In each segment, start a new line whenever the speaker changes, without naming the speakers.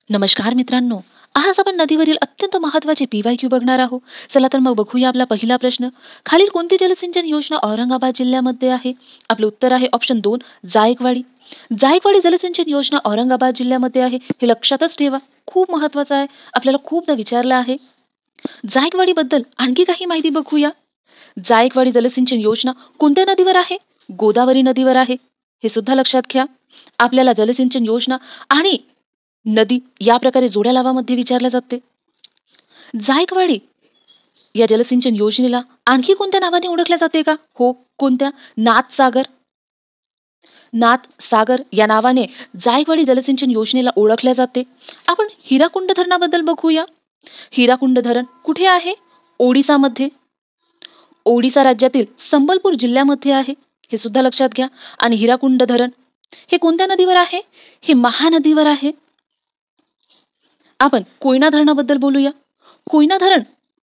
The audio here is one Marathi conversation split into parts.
नमस्कार मित्रांनो. आज आपण नदीवरील अत्यंत महत्त्वाचे पीवायक्यू बघणार आहोत. चला तर मग बघूया आपला पहिला प्रश्न. खालील कोणती जलसिंचन योजना औरंगाबाद जिल्ह्यामध्ये आहे? आपलं उत्तर आहे ऑप्शन 2 जायकवाडी. जायकवाडी जलसिंचन योजना औरंगाबाद जिल्ह्यामध्ये आहे. हे लक्षातच ठेवा. खूप महत्त्वाचं आहे. आपल्याला खूपदा विचारलं आहे. जायकवाडीबद्दल आणखी काही माहिती बघूया. जायकवाडी जलसिंचन योजना कोणत्या नदीवर आहे? गोदावरी नदीवर आहे. हे सुद्धा लक्षात घ्या. आपल्याला जलसिंचन योजना आणि नदी या प्रकारे जोड्या लावामध्ये विचारल्या जाते. जायकवाडी या जलसिंचन योजनेला आणखी कोणत्या नावाने ओळखल्या जाते का? हो, कोणत्या? नाथसागर. नाथसागर या नावाने जायकवाडी जलसिंचन योजनेला ओळखल्या जाते. आपण हिराकुंड धरणाबद्दल बघूया. हिराकुंड धरण कुठे आहे? ओडिसामध्ये. ओडिसा राज्यातील संबलपूर जिल्ह्यामध्ये आहे. हे सुद्धा लक्षात घ्या. आणि हिराकुंड धरण हे कोणत्या नदीवर आहे? हे महानदीवर आहे. आपण कोयना धरणाबद्दल बोलूया. कोयना धरण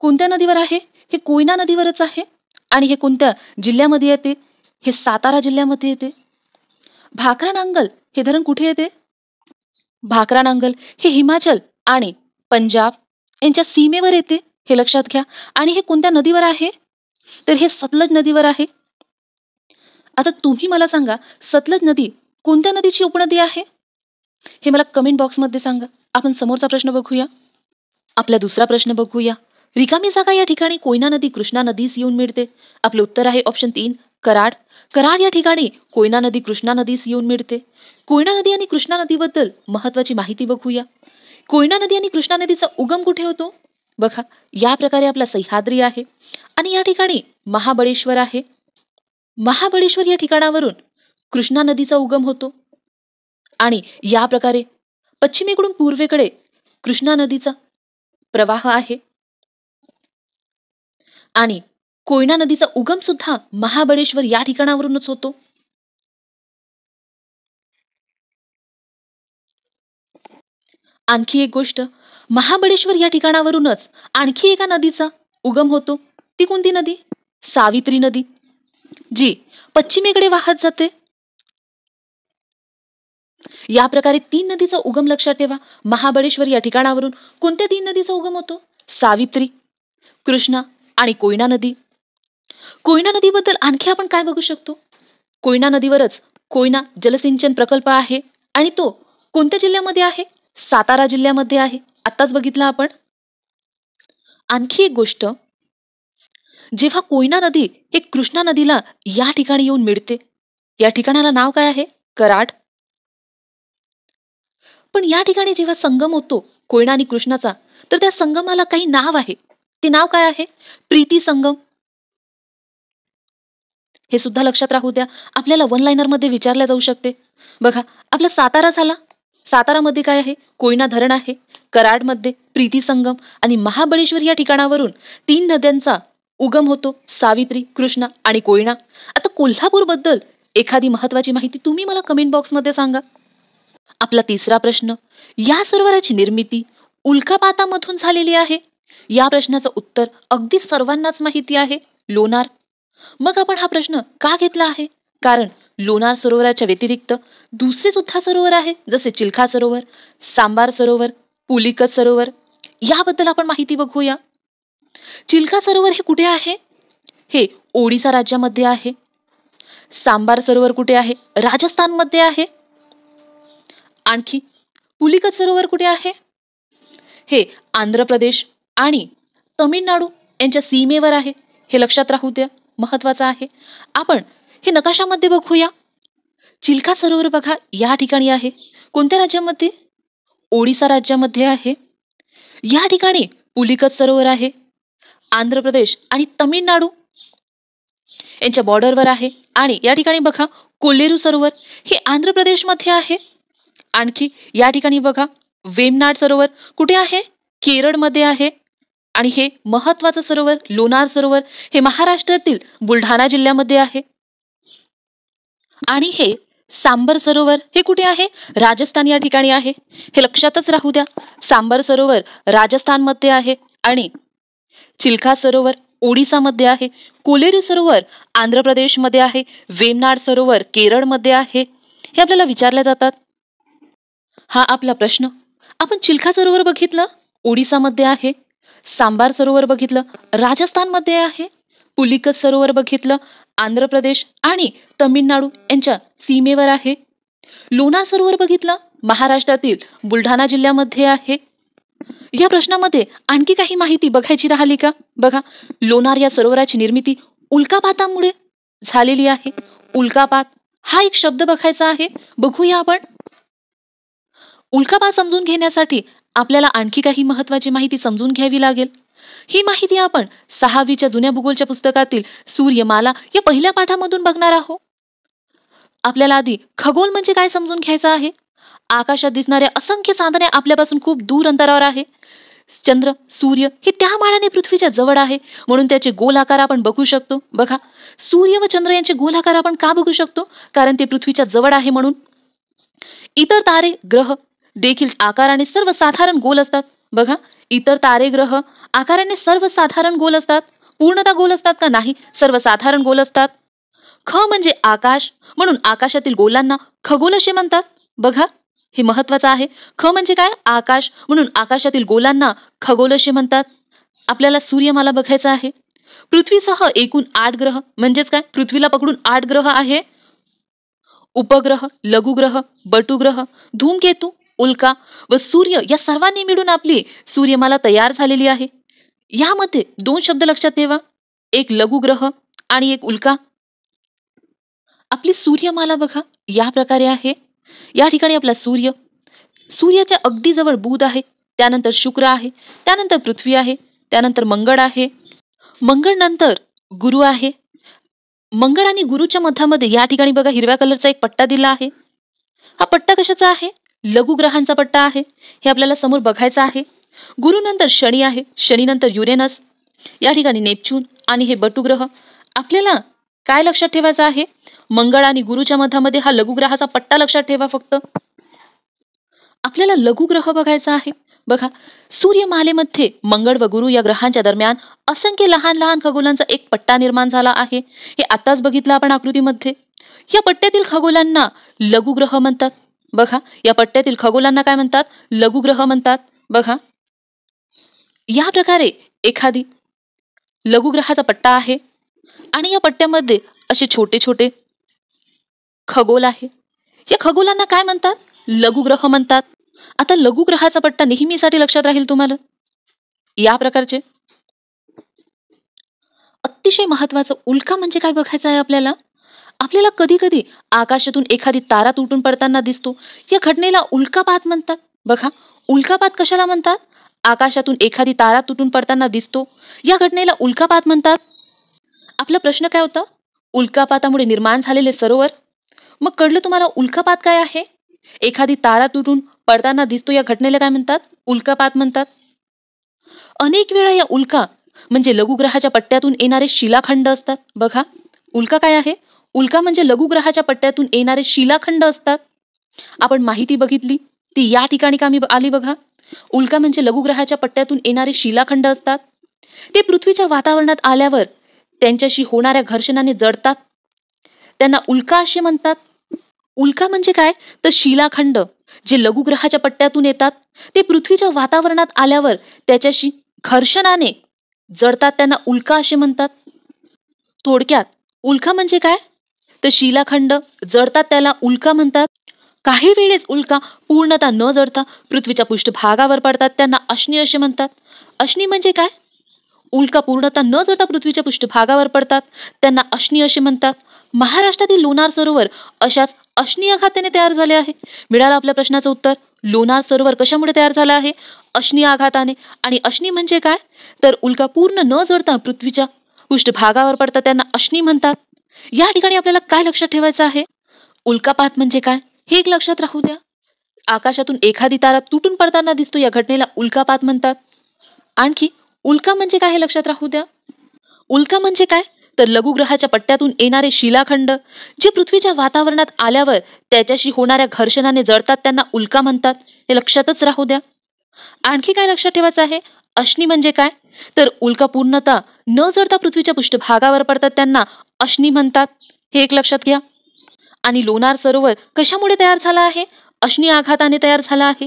कोणत्या नदीवर आहे? हे कोयना नदीवरच आहे. आणि हे कोणत्या जिल्ह्यामध्ये येते? हे सातारा जिल्ह्यामध्ये येते. भाकरा नांगल हे धरण कुठे येते? भाकरा नांगल हे हिमाचल आणि पंजाब यांच्या सीमेवर येते. हे लक्षात घ्या. आणि हे कोणत्या नदीवर आहे? तर हे सतलज नदीवर आहे. आता तुम्ही मला सांगा, सतलज नदी कोणत्या नदीची उपनदी आहे? हे मला कमेंट बॉक्समध्ये सांगा. आपण समोरचा प्रश्न बघूया. आपला दुसरा प्रश्न बघूया. रिकामी जागा या ठिकाणी कोयना नदी कृष्णा नदीस येऊन मिळते. आपलं उत्तर आहे ऑप्शन 3 कराड. कराड या ठिकाणी कोयना नदी कृष्णा नदीस येऊन मिळते. कोयना नदी आणि कृष्णा नदीबद्दल महत्त्वाची माहिती बघूया. कोयना नदी आणि कृष्णा नदीचा उगम कुठे होतो? बघा, या प्रकारे आपला सह्याद्री आहे आणि या ठिकाणी महाबळेश्वर आहे. महाबळेश्वर या ठिकाणावरून कृष्णा नदीचा उगम होतो आणि या प्रकारे पश्चिमेकडून पूर्वेकडे कृष्णा नदीचा प्रवाह आहे. आणि कोयना नदीचा उगम सुद्धा महाबळेश्वर या ठिकाणावरूनच होतो. आणखी एक गोष्ट, महाबळेश्वर या ठिकाणावरूनच आणखी एका नदीचा उगम होतो. ती कोणती नदी? सावित्री नदी, जी पश्चिमेकडे वाहत जाते. या प्रकारे 3 नदीचा उगम लक्षात ठेवा. महाबळेश्वर या ठिकाणावरून कोणत्या 3 नदीचा उगम होतो? सावित्री, कृष्णा आणि कोयना नदी. कोयना नदीबद्दल आणखी आपण काय बघू शकतो? कोयना नदीवरच कोयना जलसिंचन प्रकल्प आहे आणि तो कोणत्या जिल्ह्यामध्ये आहे? सातारा जिल्ह्यामध्ये आहे. आत्ताच बघितलं आपण. आणखी एक गोष्ट, जेव्हा कोयना नदी हे कृष्णा नदीला या ठिकाणी येऊन मिळते, या ठिकाणाला नाव काय आहे? कराड. पण या ठिकाणी जेव्हा संगम होतो कोयना आणि कृष्णाचा, तर त्या संगमाला काही नाव आहे. ते नाव काय आहे? प्रीती संगम. हे सुद्धा लक्षात राहू द्या. आपल्याला वन लाइनर मध्ये विचारल्या जाऊ शकते. बघा, आपला सातारा झाला. सातारामध्ये काय आहे? कोयना धरण आहे. कराडमध्ये प्रीती संगम आणि महाबळेश्वर या ठिकाणावरून 3 नद्यांचा उगम होतो, सावित्री, कृष्णा आणि कोयना. आता कोल्हापूर बद्दल एखादी महत्वाची माहिती तुम्ही मला कमेंट बॉक्समध्ये सांगा. आपला तिसरा प्रश्न, या सरोवराची निर्मिती उल्कापातामधून झालेली आहे. या प्रश्नाचं उत्तर अगदी सर्वांनाच माहिती आहे, लोणार. मग आपण हा प्रश्न का घेतला आहे? कारण लोणार सरोवराच्या व्यतिरिक्त दुसरे सुद्धा सरोवर आहे, जसे चिल्का सरोवर, सांबार सरोवर, पुलिकत सरोवर. याबद्दल आपण माहिती बघूया. चिल्का सरोवर हे कुठे आहे? हे ओडिसा राज्यामध्ये आहे. सांबार सरोवर कुठे आहे? राजस्थानमध्ये आहे. आणखी पुलिकत सरोवर कुठे आहे? हे आंध्र प्रदेश आणि तमिळनाडू यांच्या सीमेवर आहे. हे लक्षात राहू द्या, महत्वाचं आहे. आपण हे नकाशामध्ये बघूया. चिल्का सरोवर बघा या ठिकाणी आहे. कोणत्या राज्यामध्ये? ओडिसा राज्यामध्ये आहे. या ठिकाणी पुलिकत सरोवर आहे. आंध्र प्रदेश आणि तमिळनाडू यांच्या बॉर्डरवर आहे. आणि या ठिकाणी बघा कोल्लेरू सरोवर हे आंध्र प्रदेशमध्ये आहे. आणखी या ठिकाणी बघा वेमनाड सरोवर कुठे आहे? केरळमध्ये आहे. आणि हे महत्वाचं सरोवर लोणार सरोवर हे महाराष्ट्रातील बुलढाणा जिल्ह्यामध्ये आहे. आणि हे सांबर सरोवर हे कुठे आहे? राजस्थान या ठिकाणी आहे. हे लक्षातच राहू द्या. सांबर सरोवर राजस्थानमध्ये आहे आणि चिल्का सरोवर ओडिसामध्ये आहे. कोलेरू सरोवर आंध्र प्रदेशमध्ये आहे. वेमनाड सरोवर केरळमध्ये आहे. हे आपल्याला विचारले जातात. हा आपला प्रश्न आपण चिल्का सरोवर बघितलं, ओडिसामध्ये आहे. सांबार सरोवर बघितलं, राजस्थानमध्ये आहे. पुलिकस सरोवर बघितलं, आंध्र प्रदेश आणि तमिळनाडू यांच्या सीमेवर आहे. लोणार सरोवर बघितलं, महाराष्ट्रातील बुलढाणा जिल्ह्यामध्ये आहे. या प्रश्नामध्ये आणखी काही माहिती बघायची राहिली का? बघा, लोणार या सरोवराची निर्मिती उल्कापातामुळे झालेली आहे. उल्कापात हा एक शब्द बघायचा आहे. बघूया आपण. उल्कापात समजून घेण्यासाठी आपल्याला आणखी काही महत्त्वाची माहिती समजून घ्यावी लागेल. ही माहिती आपण 6वीच्या जुन्या भूगोलच्या पुस्तकातील सूर्यमाला या पहिल्या पाठामधून बघणार आहोत. आपल्याला आधी खगोल म्हणजे काय समजून घ्यायचं आहे. आकाशात दिसणाऱ्या असंख्य चांदणे आपल्यापासून खूप दूर अंतरावर आहे. चंद्र, सूर्य हे त्या मानाने पृथ्वीच्या जवळ आहे, म्हणून त्याचे गोल आकार आपण बघू शकतो. बघा, सूर्य व चंद्र यांचे गोल आकार आपण का बघू शकतो? कारण ते पृथ्वीच्या जवळ आहे म्हणून. इतर तारे, ग्रह देखील आकाराने सर्वसाधारण गोल असतात. बघा, इतर तारे, ग्रह आकाराने सर्वसाधारण गोल असतात. पूर्णतः गोल असतात का? नाही, सर्वसाधारण गोल असतात. ख म्हणजे आकाश, म्हणून आकाशातील गोलांना खगोल असे म्हणतात. बघा, हे महत्वाचं आहे. ख म्हणजे काय? आकाश, म्हणून आकाशातील गोलांना खगोल असे म्हणतात. आपल्याला सूर्यमाला बघायचा आहे. पृथ्वीसह एकूण 8 ग्रह म्हणजेच काय? पृथ्वीला पकडून 8 ग्रह आहे. उपग्रह, लघुग्रह, बटुग्रह, धूमकेतू, उल्का व सूर्य या सर्वांनी मिळून आपली सूर्यमाला तयार झालेली आहे. यामध्ये 2 शब्द लक्षात ठेवा, एक लघुग्रह आणि एक उल्का. आपली सूर्यमाला बघा या प्रकारे आहे. या ठिकाणी आपला सूर्य, सूर्याच्या अगदी जवळ बुध आहे, त्यानंतर शुक्र आहे, त्यानंतर पृथ्वी आहे, त्यानंतर मंगळ आहे, मंगळ नंतर गुरु आहे. मंगळ आणि गुरुच्या मध्यामध्ये या ठिकाणी बघा हिरव्या कलरचा एक पट्टा दिला आहे. हा पट्टा कशाचा आहे? लघुग्रहांचा पट्टा आहे. हे आपल्याला समोर बघायचं आहे. गुरु नंतर शनी आहे, शनी नंतर युरेनस, या ठिकाणी नेपच्यून आणि हे बटुग्रह. आपल्याला काय लक्षात ठेवायचं आहे? मंगळ आणि गुरुच्या मध्यामध्ये हा लघुग्रहाचा पट्टा लक्षात ठेवा फक्त. आपल्याला लघुग्रह बघायचा आहे. बघा, सूर्यमालेमध्ये मंगळ व गुरु या ग्रहांच्या दरम्यान असंख्य लहान लहान खगोलांचा एक पट्टा निर्माण झाला आहे. हे आताच बघितलं आपण आकृतीमध्ये. या पट्ट्यातील खगोलांना लघुग्रह म्हणतात. बघा, या पट्ट्यातील खगोलांना काय म्हणतात? लघुग्रह म्हणतात. बघा, या प्रकारे एखादी लघुग्रहाचा पट्टा आहे आणि या पट्ट्यामध्ये असे छोटे छोटे खगोल आहे. या खगोलांना काय म्हणतात? लघुग्रह म्हणतात. आता लघुग्रहाचा पट्टा नेहमीसाठी लक्षात राहील तुम्हाला. या प्रकारचे अतिशय महत्वाचं उल्का म्हणजे काय बघायचं आहे आपल्याला. आपल्याला कधी कधी आकाशातून एखादी तारा तुटून पडताना दिसतो, या घटनेला उल्कापात म्हणतात. बघा, उल्कापात कशाला म्हणतात? आकाशातून एखादी तारा तुटून पडताना दिसतो, या घटनेला उल्कापात म्हणतात. आपला प्रश्न काय होता? उल्कापातामुळे निर्माण झालेले सरोवर. मग कळलं तुम्हाला उल्कापात काय आहे? एखादी तारा तुटून पडताना दिसतो, या घटनेला काय म्हणतात? उल्कापात म्हणतात. अनेक वेळा या उल्का म्हणजे लघुग्रहाच्या पट्ट्यातून येणारे शिलाखंड असतात. बघा, उल्का काय आहे? उल्का म्हणजे लघुग्रहाच्या पट्ट्यातून येणारे शिलाखंड असतात. आपण माहिती बघितली ती या ठिकाणी कामी आली. बघा, उल्का म्हणजे लघुग्रहाच्या पट्ट्यातून येणारे शिलाखंड असतात. ते पृथ्वीच्या वातावरणात आल्यावर त्यांच्याशी होणाऱ्या घर्षणाने जळतात, त्यांना उल्का असे म्हणतात. उल्का म्हणजे काय? तर शिलाखंड जे लघुग्रहाच्या पट्ट्यातून येतात, ते पृथ्वीच्या वातावरणात आल्यावर त्याच्याशी घर्षणाने जळतात, त्यांना उल्का असे म्हणतात. थोडक्यात उल्का म्हणजे काय? तर शिलाखंड जळतात त्याला उल्का म्हणतात. काही वेळेस उल्का पूर्णतः न जळता पृथ्वीच्या पृष्ठभागावर पडतात, त्यांना अश्नी असे म्हणतात. अश्नी म्हणजे काय? उल्का पूर्णतः न जळता पृथ्वीच्या पृष्ठभागावर पडतात, त्यांना अश्नी असे म्हणतात. महाराष्ट्रातील लोणार सरोवर अशाच अश्नी आघाताने तयार झाले आहे. मिळालं आपल्या प्रश्नाचं उत्तर. लोणार सरोवर कशामुळे तयार झालं आहे? अश्नी आघाताने. आणि अश्नी म्हणजे काय? तर उल्का पूर्ण न जळता पृथ्वीच्या पृष्ठभागावर पडतात, त्यांना अश्नी म्हणतात. या ठिकाणी आपल्याला काय लक्षात ठेवायचं आहे? उल्कापात म्हणजे काय हे एक लक्षात राहू द्या. आकाशातून एखादी तारा तुटून पडताना दिसतो, या घटनेला उल्कापात म्हणतात. आणखी उल्का म्हणजे काय हे लक्षात राहू द्या. उल्का म्हणजे काय? तर लघुग्रहाच्या पट्ट्यातून येणारे शिलाखंड जे पृथ्वीच्या वातावरणात आल्यावर त्याच्याशी होणाऱ्या घर्षणाने जळतात, त्यांना उल्का म्हणतात. हे लक्षातच राहू द्या. आणखी काय लक्षात ठेवायचं आहे? अश्नी म्हणजे काय? तर उल्का पूर्णतः न जळता पृथ्वीच्या पृष्ठभागावर पडतात, त्यांना अश्नी म्हणतात. हे एक लक्षात घ्या. आणि लोणार सरोवर कशामुळे तयार झाला आहे? अश्नी आघाताने तयार झाला आहे.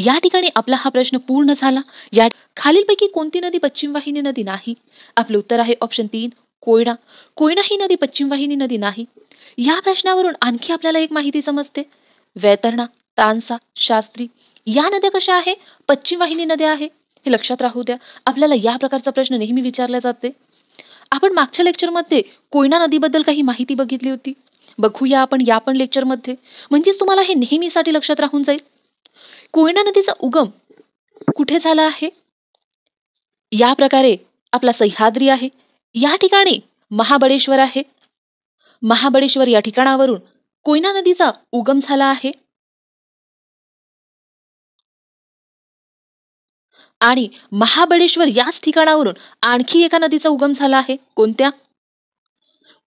या ठिकाणी आपला हा प्रश्न पूर्ण झाला. या खालीलपैकी कोणती नदी पश्चिम वाहिनी नदी नाही? आपलं उत्तर आहे ऑप्शन 3 कोयना. कोयना ही नदी पश्चिम वाहिनी नदी नाही. या प्रश्नावरून आणखी आपल्याला एक माहिती समजते. वैतरणा, तानसा, शास्त्री या नद्या कशा आहे? पश्चिम वाहिनी नद्या आहे. हे लक्षात राहू द्या. आपल्याला या प्रकारचा प्रश्न नेहमी विचारला जाते. आपण मागच्या लेक्चरमध्ये कोयना नदीबद्दल काही माहिती बघितली होती. बघूया आपण या पण लेक्चरमध्ये, म्हणजेच तुम्हाला हे नेहमीसाठी लक्षात राहून जाईल. कोयना नदीचा उगम कुठे झाला आहे? या प्रकारे आपला सह्याद्री आहे. या ठिकाणी महाबळेश्वर आहे. महाबळेश्वर या ठिकाणावरून कोयना नदीचा उगम झाला आहे. आणि महाबळेश्वर याच ठिकाणावरून आणखी एका नदीचा उगम झाला आहे. कोणत्या?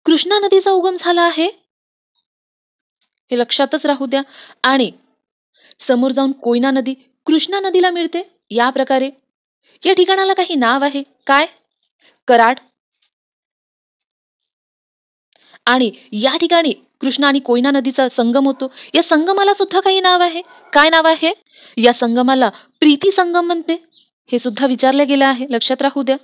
कृष्णा नदीचा उगम झाला आहे. हे लक्षातच राहू द्या. आणि समोर जाऊन कोयना नदी कृष्णा नदीला मिळते. या प्रकारे या ठिकाणाला काही नाव आहे. काय? कराड. आणि या ठिकाणी कृष्णा आणि कोयना नदीचा संगम होतो. या संगमाला सुद्धा काही नाव आहे. काय नाव आहे? या संगमाला प्रीती संगम म्हणते. हे सुद्धा विचारले गेले आहे. लक्षात राहू द्या.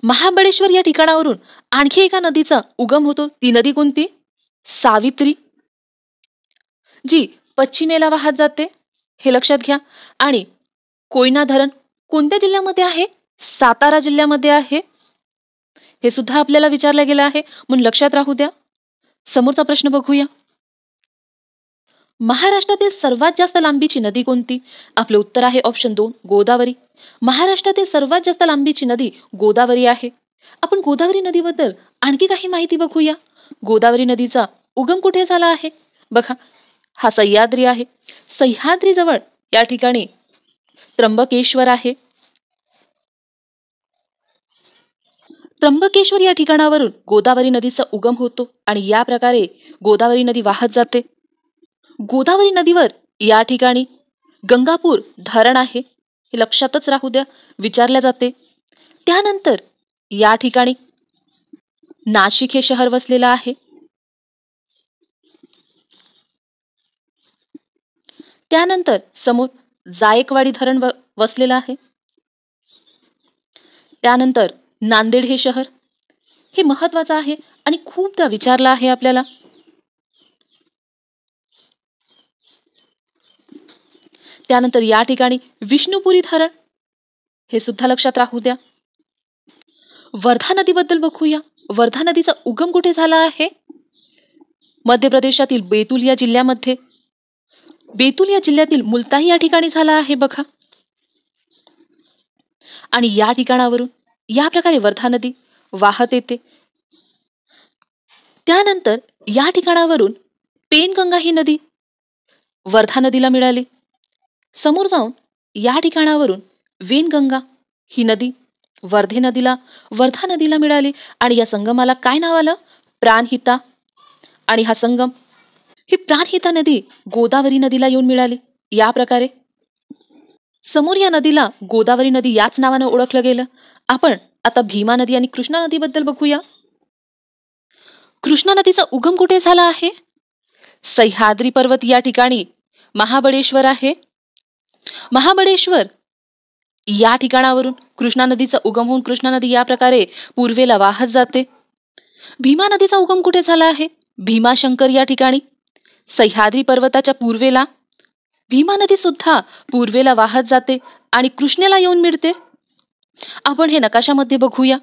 महाबळेश्वर या ठिकाणावरून आणखी एका नदीचा उगम होतो. ती नदी कोणती? सावित्री, जी पश्चिमेला वाहत जाते. हे लक्षात घ्या. आणि कोयना धरण कोणत्या जिल्ह्यामध्ये आहे? सातारा जिल्ह्यामध्ये आहे. हे सुद्धा आपल्याला विचारलं गेलं आहे, म्हणून लक्षात राहू द्या. समोरचा प्रश्न बघूया. महाराष्ट्रातील सर्वात जास्त लांबीची नदी कोणती? आपलं उत्तर आहे ऑप्शन 2 गोदावरी. महाराष्ट्रातील सर्वात जास्त लांबीची नदी गोदावरी आहे. आपण गोदावरी नदीबद्दल आणखी काही माहिती बघूया. गोदावरी नदीचा उगम कुठे झाला आहे? बघा, हा सह्याद्री आहे. सह्याद्री जवळ या ठिकाणी त्र्यंबकेश्वर आहे. त्र्यंबकेश्वर या ठिकाणावरून गोदावरी नदीचा उगम होतो आणि या प्रकारे गोदावरी नदी वाहत जाते. गोदावरी नदीवर या ठिकाणी गंगापूर धरण आहे. हे लक्षातच राहू द्या, विचारले जाते. त्यानंतर या ठिकाणी नाशिक हे शहर वसलेलं आहे. त्यानंतर समोर जायकवाडी धरण वसलेलं आहे. त्यानंतर नांदेड हे शहर, हे महत्वाचं आहे आणि खूपदा विचारलं आहे आपल्याला. त्यानंतर या ठिकाणी विष्णुपुरी धरण, हे सुद्धा लक्षात राहू द्या. वर्धा नदीबद्दल बघूया. वर्धा नदीचा उगम कुठे झाला आहे? मध्य प्रदेशातील बैतूल या जिल्ह्यामध्ये. बैतूल या जिल्ह्यातील मुलताई या ठिकाणी झाला आहे बघा. आणि या ठिकाणावरून या प्रकारे वर्धा नदी वाहत येते. त्यानंतर या ठिकाणावरून पेनगंगा ही नदी वर्धा नदीला मिळाली. समोर जाऊन या ठिकाणावरून वेनगंगा ही नदी वर्धा नदीला मिळाली. आणि या संगमाला काय नाव आलं? प्राणहिता. आणि हा संगम, ही प्राणहिता नदी गोदावरी नदीला येऊन मिळाली. या प्रकारे समोर या नदीला गोदावरी नदी याच नावानं ओळखलं गेलं. आपण आता भीमा नदी आणि कृष्णा नदीबद्दल बघूया. कृष्णा नदीचा उगम कुठे झाला आहे? सह्याद्री पर्वत या ठिकाणी महाबळेश्वर आहे. महाबळेश्वर या ठिकाणावरून कृष्णा नदीचा उगम होऊन कृष्णा नदी या प्रकारे पूर्वेला वाहत जाते. भीमा नदीचा उगम कुठे झाला आहे? भीमाशंकर या ठिकाणी सह्याद्री पर्वताच्या पूर्वेला. भीमा नदी सुद्धा पूर्वेला वाहत जाते आणि कृष्णेला येऊन मिळते. आपण हे नकाशामध्ये बघूया.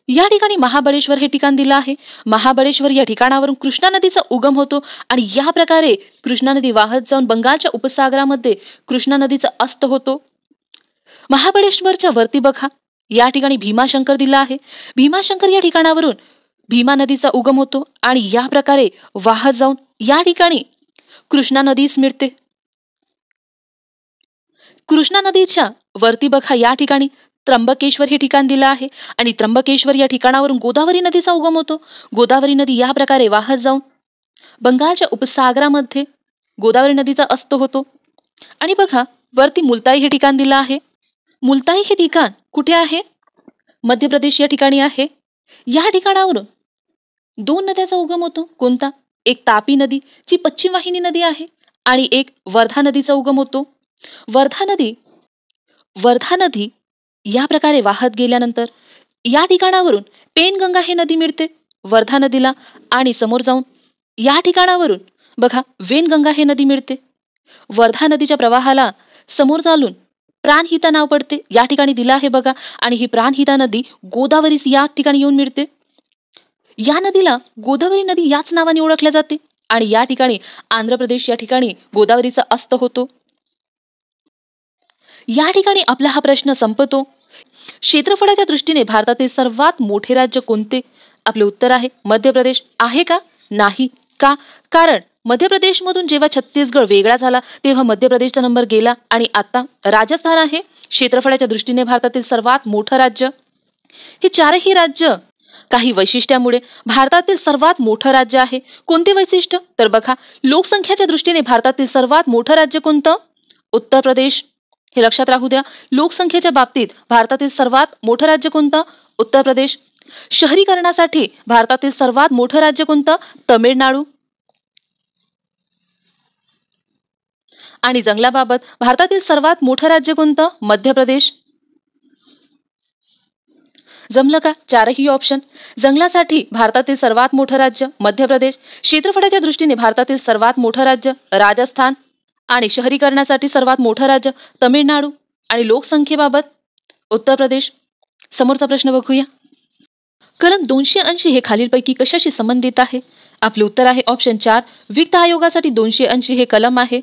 या ठिकाणी महाबळेश्वर हे ठिकाण दिलं आहे. महाबळेश्वर या ठिकाणावरून कृष्णा नदीचा उगम होतो आणि या प्रकारे कृष्णा नदी वाहत जाऊन बंगालच्या उपसागरामध्ये कृष्णा नदीचा अस्त होतो. महाबळेश्वरच्या वरती बघा, या ठिकाणी भीमाशंकर दिला आहे. भीमाशंकर या ठिकाणावरून भीमा नदीचा उगम होतो आणि या प्रकारे वाहत जाऊन या ठिकाणी कृष्णा नदीस मिळते. कृष्णा नदीच्या वरती बघा, या ठिकाणी त्र्यंबकेश्वर हे ठिकाण दिलं आहे आणि त्र्यंबकेश्वर या ठिकाणावरून गोदावरी नदीचा उगम होतो. गोदावरी नदी या प्रकारे वाहत जाऊन बंगालच्या उपसागरामध्ये गोदावरी नदीचा अस्त होतो. आणि बघा, वरती मुलताई हे ठिकाण दिलं आहे. मुलताई हे ठिकाण कुठे आहे? मध्य प्रदेश या ठिकाणी आहे. या ठिकाणावरून दोन नद्याचा उगम होतो. कोणता? एक तापी नदी जी पश्चिम वाहिनी नदी आहे आणि एक वर्धा नदीचा उगम होतो. वर्धा नदी या प्रकारे वाहत गेल्यानंतर या ठिकाणावरून पेनगंगा हे नदी मिळते वर्धा नदीला, आणि समोर जाऊन या ठिकाणावरून बघा वेनगंगा हे नदी मिळते. वर्धा नदीच्या प्रवाहाला समोर चालून प्राणहिता नाव पडते, या ठिकाणी दिलं आहे बघा. आणि ही प्राणहिता नदी गोदावरी या ठिकाणी येऊन मिळते. या नदीला गोदावरी नदी याच नावाने ओळखल्या जाते आणि या ठिकाणी आंध्र प्रदेश या ठिकाणी गोदावरीचा अस्त होतो. या ठिकाणी आपला हा प्रश्न संपतो. क्षेत्रफळाच्या दृष्टीने भारतातील सर्वात मोठे राज्य कोणते? आपले उत्तर आहे मध्य प्रदेश. आहे का? नाही. का? कारण मध्य प्रदेशमधून जेव्हा छत्तीसगड वेगळा झाला तेव्हा मध्य प्रदेशचा नंबर गेला आणि आता राजस्थान आहे क्षेत्रफळाच्या दृष्टीने भारतातील सर्वात मोठं राज्य. हे चारही राज्य काही वैशिष्ट्यामुळे भारतातील सर्वात मोठं राज्य आहे. कोणते वैशिष्ट्य? तर बघा, लोकसंख्येच्या दृष्टीने भारतातील सर्वात मोठं राज्य कोणतं? उत्तर प्रदेश. हे लक्षात राहू द्या. लोकसंख्येच्या बाबतीत भारतातील सर्वात मोठं राज्य कोणतं? उत्तर प्रदेश. शहरीकरणासाठी भारतातील सर्वात मोठं राज्य कोणतं? तमिळनाडू. आणि जंगलाबाबत भारतातील सर्वात मोठं राज्य कोणतं? मध्य प्रदेश. जमलं का? चारही ऑप्शन. जंगलासाठी भारतातील सर्वात मोठं राज्य मध्य प्रदेश, क्षेत्रफळाच्या दृष्टीने भारतातील सर्वात मोठं राज्य राजस्थान, आणि शहरीकरणासाठी सर्वात मोठं राज्य तमिळनाडू, आणि लोकसंख्येबाबत उत्तर प्रदेश. समोरचा प्रश्न बघूया. कलम 280 हे खालीलपैकी कशाशी संबंधित आहे? आपले उत्तर आहे ऑप्शन 4, वित्त आयोगासाठी 280 हे कलम आहे.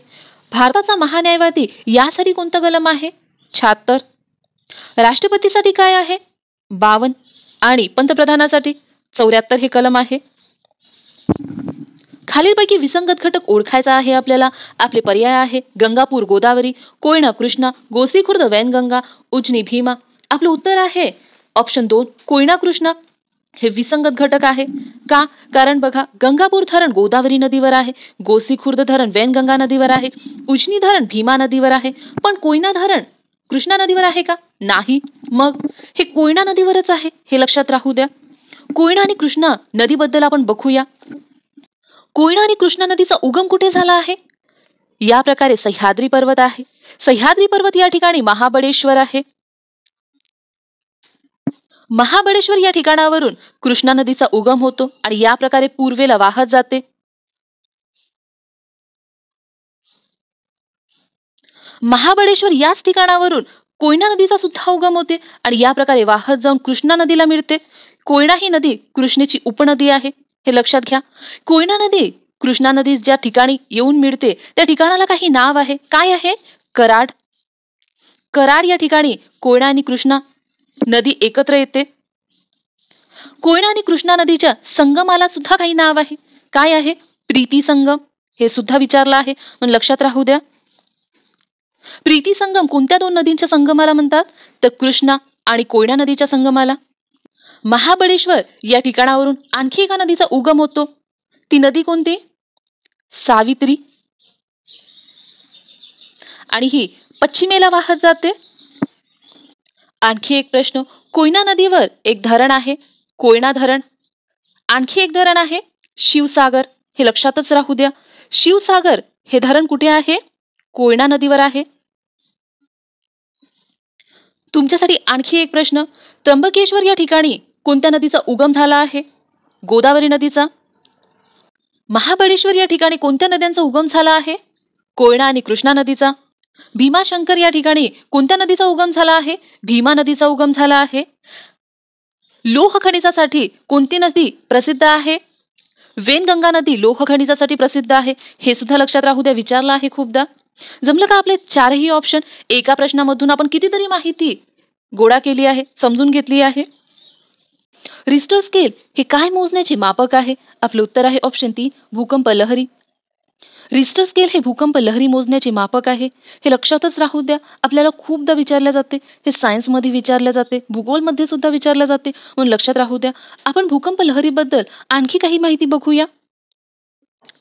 भारताचा महान्यायवादी यासाठी कोणतं कलम आहे? 76. राष्ट्रपतीसाठी काय आहे? 52. आणि पंतप्रधानासाठी 74 हे कलम आहे. खालीलपैकी विसंगत घटक ओळखायचा आहे आपल्याला. आपले पर्याय आहे गंगापूर गोदावरी, कोयना कृष्णा, गोसी खुर्द वैनगंगा, उजनी भीमा. आपलं उत्तर आहे ऑप्शन 2, कोयना कृष्णा हे विसंगत घटक आहे. का? कारण बघा, गंगापूर धरण गोदावरी नदीवर आहे, गोसी खुर्द धरण वैनगंगा नदीवर आहे, उजनी धरण भीमा नदीवर आहे, पण कोयना धरण कृष्णा नदीवर आहे का? नाही. मग हे कोयना नदीवरच आहे, हे लक्षात राहू द्या. कोयना आणि कृष्णा नदीबद्दल आपण बघूया. कोयना आणि कृष्णा नदीचा उगम कुठे झाला आहे? या प्रकारे सह्याद्री पर्वत आहे. सह्याद्री पर्वत या ठिकाणी महाबळेश्वर आहे. महाबळेश्वर या ठिकाणावरून कृष्णा नदीचा उगम होतो आणि या प्रकारे पूर्वेला वाहत जाते. महाबळेश्वर याच ठिकाणावरून कोयना नदीचा सुद्धा उगम होते आणि या प्रकारे वाहत जाऊन कृष्णा नदीला मिळते. कोयना ही नदी कृष्णेची उपनदी आहे, हे लक्षात घ्या. कोयना नदी कृष्णा नदी ज्या ठिकाणी येऊन मिळते त्या ठिकाणाला काही नाव आहे. काय आहे? कराड. कराड या ठिकाणी कोयना आणि कृष्णा नदी एकत्र येते. कोयना आणि कृष्णा नदीच्या संगमाला सुद्धा काही नाव आहे. काय आहे? प्रीती संगम. हे सुद्धा विचारलं आहे, पण लक्षात राहू द्या. प्रीती संगम कोणत्या दोन नदींच्या संगमाला म्हणतात? तर कृष्णा आणि कोयना नदीच्या संगमाला. महाबळेश्वर या ठिकाणावरून आणखी एका नदीचा उगम होतो. ती नदी कोणती? सावित्री. आणि ही पश्चिमेला वाहत जाते. आणखी एक प्रश्न. कोयना नदीवर एक धरण आहे, कोयना धरण. आणखी एक धरण आहे शिवसागर. हे लक्षातच राहू द्या. शिवसागर हे धरण कुठे आहे? कोयना नदीवर आहे. तुमच्यासाठी आणखी एक प्रश्न. त्र्यंबकेश्वर या ठिकाणी कोणत्या नदीचा उगम झाला आहे? गोदावरी नदीचा. महाबळेश्वर या ठिकाणी कोणत्या नद्यांचा उगम झाला आहे? कोयना आणि कृष्णा नदीचा. भीमाशंकर या ठिकाणी कोणत्या नदीचा उगम झाला आहे? भीमा नदीचा उगम झाला आहे. लोह खनिजासाठी कोणती नदी प्रसिद्ध आहे? वेनगंगा नदी लोह खनिजासाठी प्रसिद्ध आहे. हे सुद्धा लक्षात राहू द्या, विचारलं आहे खूपदा. जमलं का आपले चारही ऑप्शन? एका प्रश्नामधून आपण कितीतरी माहिती गोळा केली आहे, समजून घेतली आहे. रिस्टर स्केल हे काय मोजण्याचे मापक आहे? आपलं उत्तर आहे ऑप्शन 3, भूकंप लहरी. रिस्टर स्केल हे भूकंप लहरी मोजण्याचे मापक आहे. हे लक्षातच राहू द्या. आपल्याला खूपदा विचारले जाते, हे सायन्समध्ये विचारले जाते, भूगोलमध्ये सुद्धा विचारले जाते, म्हणून लक्षात राहू द्या. आपण भूकंप लहरीबद्दल आणखी काही माहिती बघूया.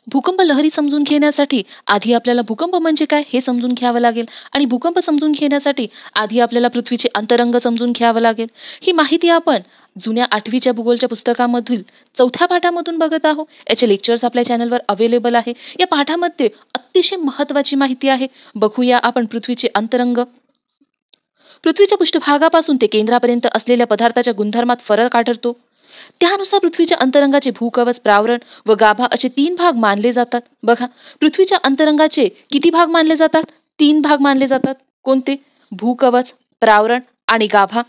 भूकंप लहरी समजून घेण्यासाठी आधी आपल्याला भूकंप म्हणजे काय हे समजून घ्यावं लागेल आणि भूकंप समजून घेण्यासाठी आधी आपल्याला पृथ्वीचे अंतरंग समजून घ्यावं लागेल. ही माहिती आपण जुन्या 8वीच्या भूगोलच्या पुस्तकामधील 4थ्या पाठामधून बघत आहोत. याचे लेक्चर्स आपल्या चॅनलवर अवेलेबल आहे. या पाठामध्ये अतिशय महत्त्वाची माहिती आहे. बघूया आपण पृथ्वीचे अंतरंग. पृथ्वीच्या पृष्ठभागापासून ते केंद्रापर्यंत असलेल्या पदार्थाच्या गुणधर्मात फरक आढळतो. त्यानुसार पृथ्वीच्या अंतरंगाचे भूकवच, प्रावरण व गाभा असे 3 भाग मानले जातात. बघा, पृथ्वीच्या अंतरंगाचे किती भाग मानले जातात? 3 भाग मानले जातात. कोणते? भूकवच, प्रावरण आणि गाभा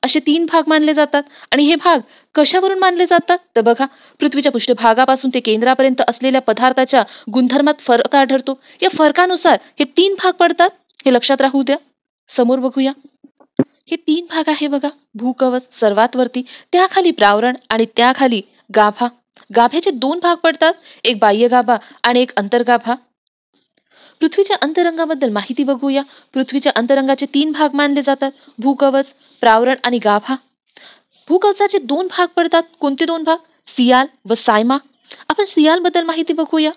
असे 3 भाग मानले जातात. आणि हे भाग कशावरून मानले जातात? तर बघा, पृथ्वीच्या पृष्ठभागापासून ते केंद्रापर्यंत असलेल्या पदार्थाच्या गुणधर्मात फरक आढळतो. या फरकानुसार हे 3 भाग पडतात. हे लक्षात राहू द्या. समोर बघूया. हे 3 भाग आहे बघा. भूकवच सर्वात वरती, त्याखाली प्रावरण आणि त्याखाली गाभा. गाभ्याचे 2 भाग पडतात, एक बाह्य गाभा आणि एक अंतर्गाभा. पृथ्वीच्या अंतरंगाबद्दल माहिती बघूया. पृथ्वीच्या अंतरंगाचे 3 भाग मानले जातात, भूकवच, प्रावरण आणि गाभा. भूकवचाचे 2 भाग पडतात. कोणते 2 भाग? सियाल व सायमा. आपण सियालबद्दल माहिती बघूया.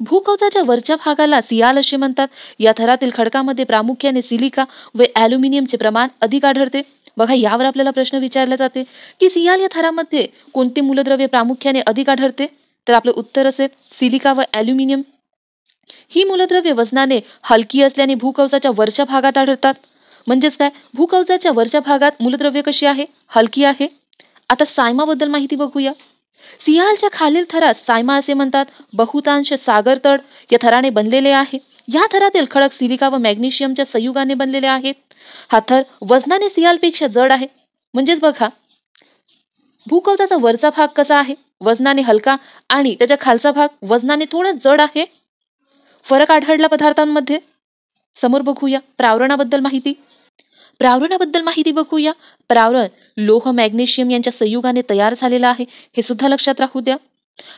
भूकवचाच्या वरच्या भागाला सियाल असे म्हणतात. या थरातील खडकामध्ये प्रामुख्याने सिलिका व ॲल्युमिनियमचे प्रमाण अधिक आढळते. बघा, यावर आपल्याला प्रश्न विचारला जाते की सियाल या थरामध्ये कोणते मूलद्रव्य प्रामुख्याने अधिक आढळते? तर आपलं उत्तर असेल सिलिका व ॲल्युमिनियम. ही मूलद्रव्ये वजनाने हलकी असल्याने भूकवचाच्या वरच्या भागात आढळतात. म्हणजेच काय? भूकवचाच्या वरच्या भागात मूलद्रव्य कशी आहे? हलकी आहे. आता सायमाबद्दल माहिती बघूया. सियालच्या खालील थरास सायमा असे म्हणतात. बहुतांश सागरतळ या थराने बनलेले आहे. या थरातील खडक सिलिका व मॅग्नेशियमच्या संयुगाने बनलेले आहेत. हा थर वजनाने सियालपेक्षा जड आहे. म्हणजेच बघा, भूकवचाचा वरचा भाग कसा आहे? वजनाने हलका आणि त्याच्या खालचा भाग वजनाने थोडा जड आहे. फरक आढळला पदार्थांमध्ये. समोर बघूया प्रावरणाबद्दल माहिती. प्रावरणाबद्दल माहिती बघूया. प्रावरण लोह मॅग्नेशियम यांच्या संयुगाने तयार झालेला आहे. हे सुद्धा लक्षात राहू द्या.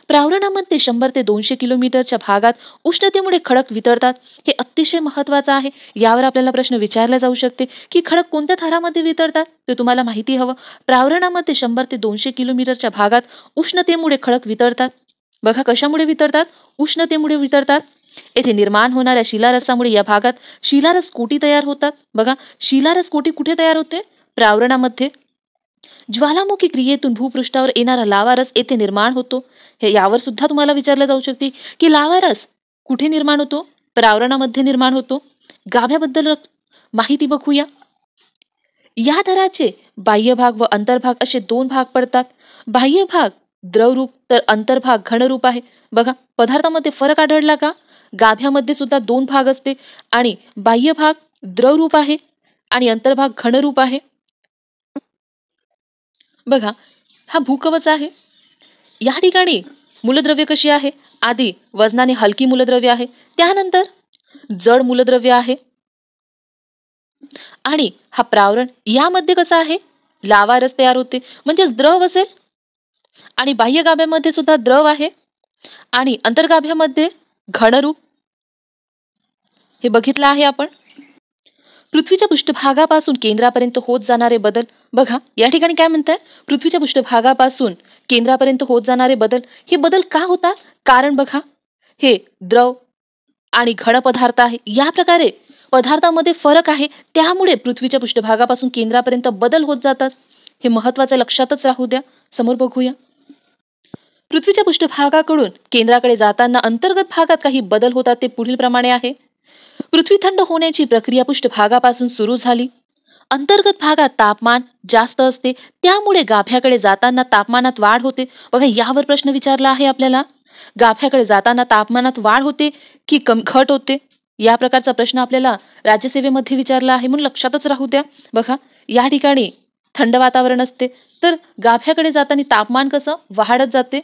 प्रावरणामध्ये 100 ते 200 किलोमीटरच्या भागात उष्णतेमुळे खडक वितळतात. हे अतिशय महत्त्वाचं आहे. यावर आपल्याला प्रश्न विचारला जाऊ शकते की खडक कोणत्या थरामध्ये वितळतात? ते तुम्हाला माहिती हवं. प्रावरणामध्ये 100 ते 200 किलोमीटरच्या भागात उष्णतेमुळे खडक वितळतात. बघा, कशामुळे वितळतात? उष्णतेमुळे वितळतात. येथे निर्माण होणाऱ्या शिलारसामुळे या भागात शिलारस कोटी तयार होतात. बघा, शिलारस कोटी कुठे तयार होते? प्रावरणामध्ये. ज्वालामुखी क्रियेतून भूपृष्ठावर येणारा लावारस येथे निर्माण होतो. हे यावर सुद्धा तुम्हाला विचारले जाऊ शकते की लावारस कुठे निर्माण होतो? प्रावरणामध्ये निर्माण होतो. गाभ्याबद्दल माहिती बघूया. या थराचे बाह्य भाग व अंतर्भाग असे 2 भाग पडतात. बाह्य भाग द्रवरूप तर अंतर्भाग घनरूप आहे. बघा, पदार्थामध्ये फरक आढळला का? गाभ्यामध्ये सुद्धा 2 भाग असते आणि बाह्य भाग द्रवरूप आहे आणि अंतर्भाग घनरूप आहे. बघा, हा भूकवच आहे. या ठिकाणी मूलद्रव्य कशी आहे? आधी वजनाने हलकी मूलद्रव्य आहे, त्यानंतर जड मूलद्रव्य आहे. आणि हा प्रावरण यामध्ये कसा आहे? लावारस तयार होते, म्हणजे द्रव असेल. आणि बाह्य गाभ्यामध्ये सुद्धा द्रव आहे आणि अंतर्गाभ्यामध्ये घनरूप. हे बघितलं आहे आपण. पृथ्वीच्या पृष्ठभागापासून केंद्रापर्यंत होत जाणारे बदल. बघा, या ठिकाणी काय म्हणताय? पृथ्वीच्या पृष्ठभागापासून केंद्रापर्यंत होत जाणारे बदल. हे बदल का होतात? कारण बघा, हे द्रव आणि घन पदार्थ आहे. या प्रकारे पदार्थामध्ये फरक आहे, त्यामुळे पृथ्वीच्या पृष्ठभागापासून केंद्रापर्यंत बदल होत जातात. हे महत्त्वाचं लक्षातच राहू द्या. समोर बघूया. पृथ्वीच्या पृष्ठभागाकडून केंद्राकडे जाताना अंतर्गत भागात काही बदल होतात. ते पुढील प्रमाणे आहे. पृथ्वी थंड होण्याची प्रक्रिया पृष्ठभागापासून सुरू झाली. अंतर्गत भागात तापमान जास्त असते, त्यामुळे गाभ्याकडे जाताना तापमानात वाढ होते. बघा, यावर प्रश्न विचारला आहे आपल्याला. गाभ्याकडे जाताना तापमानात वाढ होते की घट होते? या प्रकारचा प्रश्न आपल्याला राज्यसेवेमध्ये विचारला आहे, म्हणून लक्षातच राहू द्या. बघा, या ठिकाणी थंड वातावरण असते, तर गाभ्याकडे जाताना तापमान कसं वाढत जाते.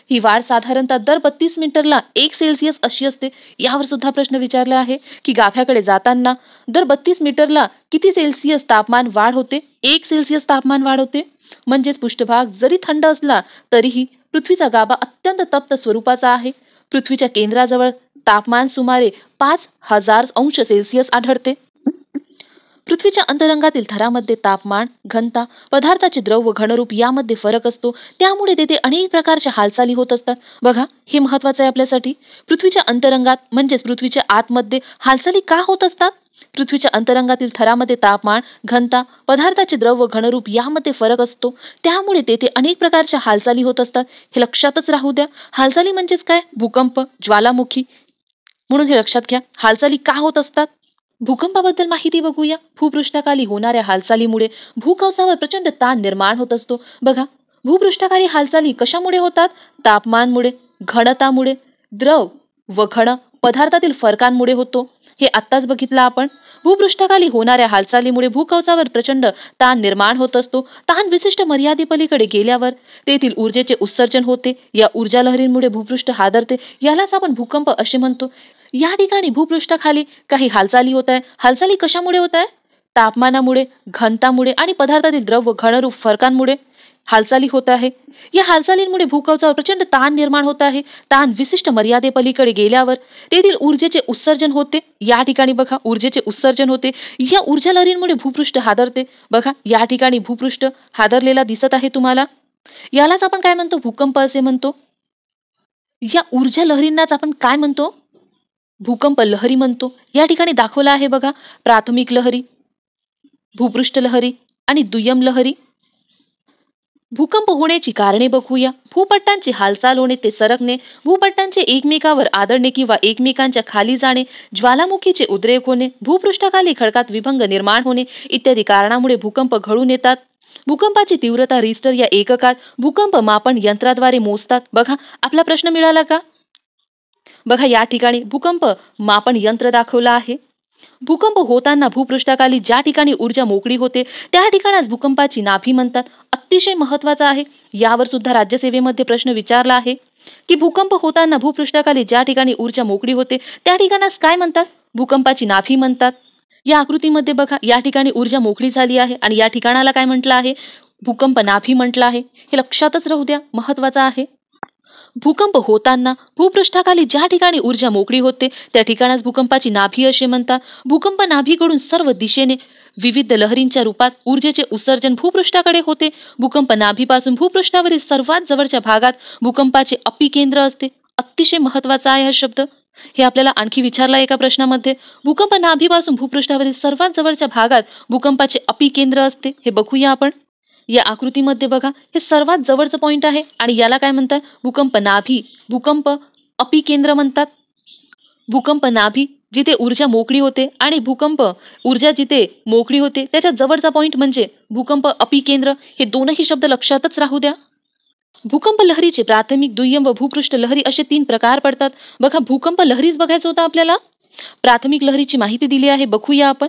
ही वाढ साधारणतः दर 32 मिनिटाला 1 सेल्सिअस अशी असते. यावर सुद्धा प्रश्न विचारला आहे की गाभ्याकडे जाताना दर 32 मीटरला किती सेल्सिअस तापमान वाढ होते? 1 सेल्सिअस तापमान वाढ होते. म्हणजेच पृष्ठभाग जरी थंड असला तरीही पृथ्वीचा गाभा अत्यंत तप्त स्वरूपाचा आहे. पृथ्वीच्या केंद्राजवळ तापमान सुमारे 5000 अंश सेल्सिअस आढळते. पृथ्वीच्या अंतरंगातील थरामध्ये तापमान, घनता, पदार्थाचे द्रव व घनरूप यामध्ये फरक असतो. त्यामुळे तेथे अनेक प्रकारच्या हालचाली होत असतात. बघा, हे महत्वाचं आहे आपल्यासाठी. पृथ्वीच्या अंतरंगात म्हणजेच पृथ्वीच्या आतमध्ये हालचाली का होत असतात? पृथ्वीच्या अंतरंगातील थरामध्ये तापमान, घनता, पदार्थाचे द्रव व घनरूप यामध्ये फरक असतो. त्यामुळे तेथे अनेक प्रकारच्या हालचाली होत असतात. हे लक्षातच राहू द्या. हालचाली म्हणजेच काय? भूकंप, ज्वालामुखी. म्हणून हे लक्षात घ्या. हालचाली का होत असतात? भूकंपाबद्दल माहिती बघूया. भूपृष्ठाखाली होणाऱ्या हालचालीमुळे भूकवचावर प्रचंड ताण निर्माण होत असतो. बघा, भूपृष्ठाखाली हालचाली कशामुळे होतात? तापमानमुळे, घनतामुळे, द्रव व घन पदार्थातील फरकांमुळे होतो. हे आत्ताच बघितलं आपण. भूपृष्ठाखाली होणाऱ्या हालचालीमुळे भूकवचावर प्रचंड ताण निर्माण होत असतो. ताण विशिष्ट मर्यादेपलीकडे गेल्यावर तेथील ऊर्जेचे उत्सर्जन होते. या ऊर्जा लहरींमुळे भूपृष्ठ हादरते. यालाच आपण भूकंप असे म्हणतो. या ठिकाणी भूपृष्ठाखाली काही हालचाली होत आहे. हालचाली कशामुळे होत आहे? तापमानामुळे, घनतामुळे आणि पदार्थातील द्रव व घनरूप फरकांमुळे हालचाली होत आहे. या हालचालींमुळे भूकवचावर प्रचंड ताण निर्माण होत आहे. ताण विशिष्ट मर्यादेपलीकडे गेल्यावर तेथील ऊर्जेचे उत्सर्जन होते. या ठिकाणी बघा, ऊर्जेचे उत्सर्जन होते. या ऊर्जा लहरींमुळे भूपृष्ठ हादरते. बघा, या ठिकाणी भूपृष्ठ हादरलेला दिसत आहे तुम्हाला. यालाच आपण काय म्हणतो? भूकंप असे म्हणतो. या ऊर्जा लहरींनाच आपण काय म्हणतो? भूकंप लहरी म्हणतो. या ठिकाणी दाखवला आहे बघा, प्राथमिक लहरी, भूपृष्ठ लहरी आणि दुय्यम लहरी. भूकंप होण्याची कारणे बघूया. भूपट्टांची हालचाल होणे ते सरकणे, भूपट्टांचे एकमेकावर आदळणे किंवा एकमेकांच्या खाली जाणे, ज्वालामुखीचे उद्रेक होणे, भूपृष्ठाखाली खडकात विभंग निर्माण होणे इत्यादी कारणामुळे भूकंप घडून येतात. भूकंपाची तीव्रता रिस्टर या एककात भूकंप मापन यंत्राद्वारे मोजतात. बघा, आपला प्रश्न मिळाला का? बघा, या ठिकाणी भूकंप मापन यंत्र दाखवलं आहे. भूकंप होताना भूपृष्ठाखाली ज्या ठिकाणी ऊर्जा मोकळी होते त्या ठिकाणास भूकंपाची नाभी म्हणतात. अतिशय महत्वाचा आहे. यावर सुद्धा राज्यसेवेमध्ये प्रश्न विचारला आहे की भूकंप होताना भूपृष्ठाखाली ज्या ठिकाणी ऊर्जा मोकळी होते त्या ठिकाणास काय म्हणतात? भूकंपाची नाभी म्हणतात. या आकृतीमध्ये बघा, या ठिकाणी ऊर्जा मोकळी झाली आहे आणि या ठिकाणाला काय म्हटलं आहे? भूकंप नाभी म्हटलं आहे. हे लक्षातच राहू द्या, महत्वाचं आहे. भूकंप होताना भूपृष्ठाखाली ज्या ठिकाणी ऊर्जा मोकळी होते त्या ठिकाणास भूकंपाची नाभी असे म्हणतात. भूकंप नाभीकडून सर्व दिशेने विविध लहरींच्या रूपात ऊर्जेचे उत्सर्जन भूपृष्ठाकडे होते. भूकंप नाभीपासून भूपृष्ठावरील सर्वात जवळच्या भागात भूकंपाचे अपिकेंद्र असते. अतिशय महत्वाचा आहे हा शब्द. हे आपल्याला आणखी विचारला एका प्रश्नामध्ये. भूकंप नाभीपासून भूपृष्ठावरील सर्वात जवळच्या भागात भूकंपाचे अपिकेंद्र असते. हे बघूया आपण. या आकृतीमध्ये बघा, हे सर्वात जवळचं पॉइंट आहे आणि याला काय म्हणतात? भूकंप नाभी, भूकंप अपिकेंद्र म्हणतात. भूकंप नाभी जिथे ऊर्जा मोकळी होते आणि भूकंप ऊर्जा जिथे मोकळी होते त्याच्या जवळचा पॉइंट म्हणजे भूकंप अपिकेंद्र. हे दोनही शब्द लक्षातच राहू द्या. भूकंप लहरीचे प्राथमिक, दुय्यम व भूपृष्ठ लहरी असे 3 प्रकार पडतात. बघा, भूकंप लहरीच बघायचं होतं आपल्याला. प्राथमिक लहरीची माहिती दिली आहे, बघूया आपण.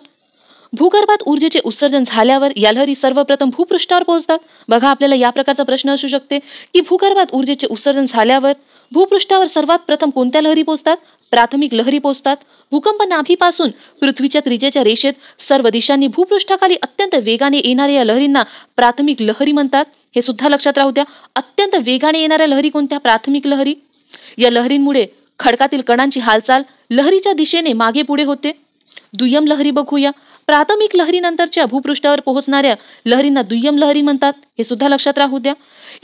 भूगर्भात ऊर्जेचे उत्सर्जन झाल्यावर या लहरी सर्वप्रथम भूपृष्ठावर पोहोचतात. बघा, आपल्याला या प्रकारचा प्रश्न असू शकते की भूगर्भात ऊर्जेचे उत्सर्जन झाल्यावर भूपृष्ठावर सर्वात प्रथम कोणत्या लहरी पोहोचतात? प्राथमिक लहरी पोहोचतात. भूकंप नाभीपासून पृथ्वीच्या त्रिज्येच्या रेषेत सर्व दिशांनी भूपृष्ठाखाली अत्यंत वेगाने येणाऱ्या या लहरींना प्राथमिक लहरी म्हणतात. हे सुद्धा लक्षात राहू द्या. अत्यंत वेगाने येणाऱ्या लहरी कोणत्या? प्राथमिक लहरी. या लहरींमुळे खडकातील कणांची हालचाल लहरीच्या दिशेने मागे पुढे होते. दुय्यम लहरी बघूया. प्राथमिक लहरीनंतरच्या भूपृष्ठावर पोहोचणाऱ्या लहरींना दुय्यम लहरी म्हणतात. हे सुद्धा लक्षात राहू द्या.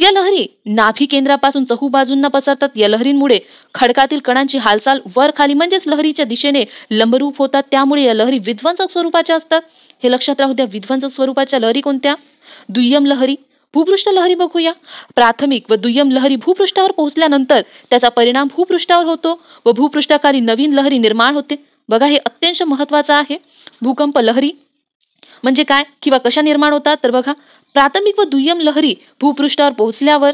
या लहरी नाभी केंद्रापासून चहूबाजूंना पसरतात. या लहरींमुळे खडकातील कणांची हालचाल वर खाली म्हणजेच लहरीच्या दिशेने लंबरूप होतात. त्यामुळे या लहरी विध्वंसक स्वरूपाच्या असतात. हे लक्षात राहू द्या. विध्वंसक स्वरूपाच्या लहरी कोणत्या? दुय्यम लहरी. भूपृष्ठ लहरी बघूया. प्राथमिक व दुय्यम लहरी भूपृष्ठावर पोहोचल्यानंतर त्याचा परिणाम भूपृष्ठावर होतो व भूपृष्ठाखाली नवीन लहरी निर्माण होते. बघा, हे अत्यंत महत्वाचं आहे. भूकंप लहरी म्हणजे काय किंवा कशा निर्माण होतात? तर बघा, प्राथमिक व दुय्यम लहरी भूपृष्ठावर पोहोचल्यावर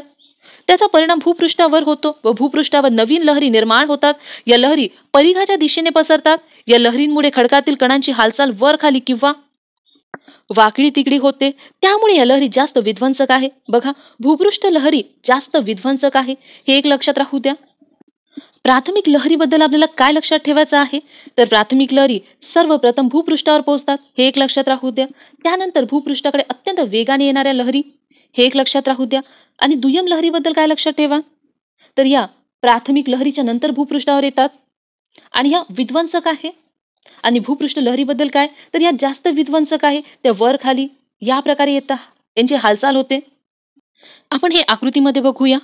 त्याचा परिणाम भूपृष्ठावर होतो व भूपृष्ठावर नवीन लहरी निर्माण होतात. या लहरी परिघाच्या दिशेने पसरतात. या लहरींमुळे खडकातील कणांची हालचाल वर खाली किंवा वाकडी तिकडी होते. त्यामुळे या लहरी जास्त विध्वंसक आहे. बघा, भूपृष्ठ लहरी जास्त विध्वंसक आहे. हे एक लक्षात राहू द्या. प्राथमिक लहरीबद्दल आपल्याला काय लक्षात ठेवायचं आहे? तर प्राथमिक लहरी सर्वप्रथम भूपृष्ठावर पोहोचतात. हे एक लक्षात राहू द्या. त्यानंतर भूपृष्ठाकडे अत्यंत वेगाने येणाऱ्या लहरी, हे एक लक्षात राहू द्या. आणि दुय्यम लहरीबद्दल काय लक्षात ठेवा? तर या प्राथमिक लहरीच्या नंतर भूपृष्ठावर येतात आणि ह्या विध्वंसक आहे. आणि भूपृष्ठ लहरीबद्दल काय, तर यात जास्त विध्वंसक आहे, त्या वर खाली या प्रकारे येतात, यांची हालचाल होते. आपण हे आकृतीमध्ये बघूया.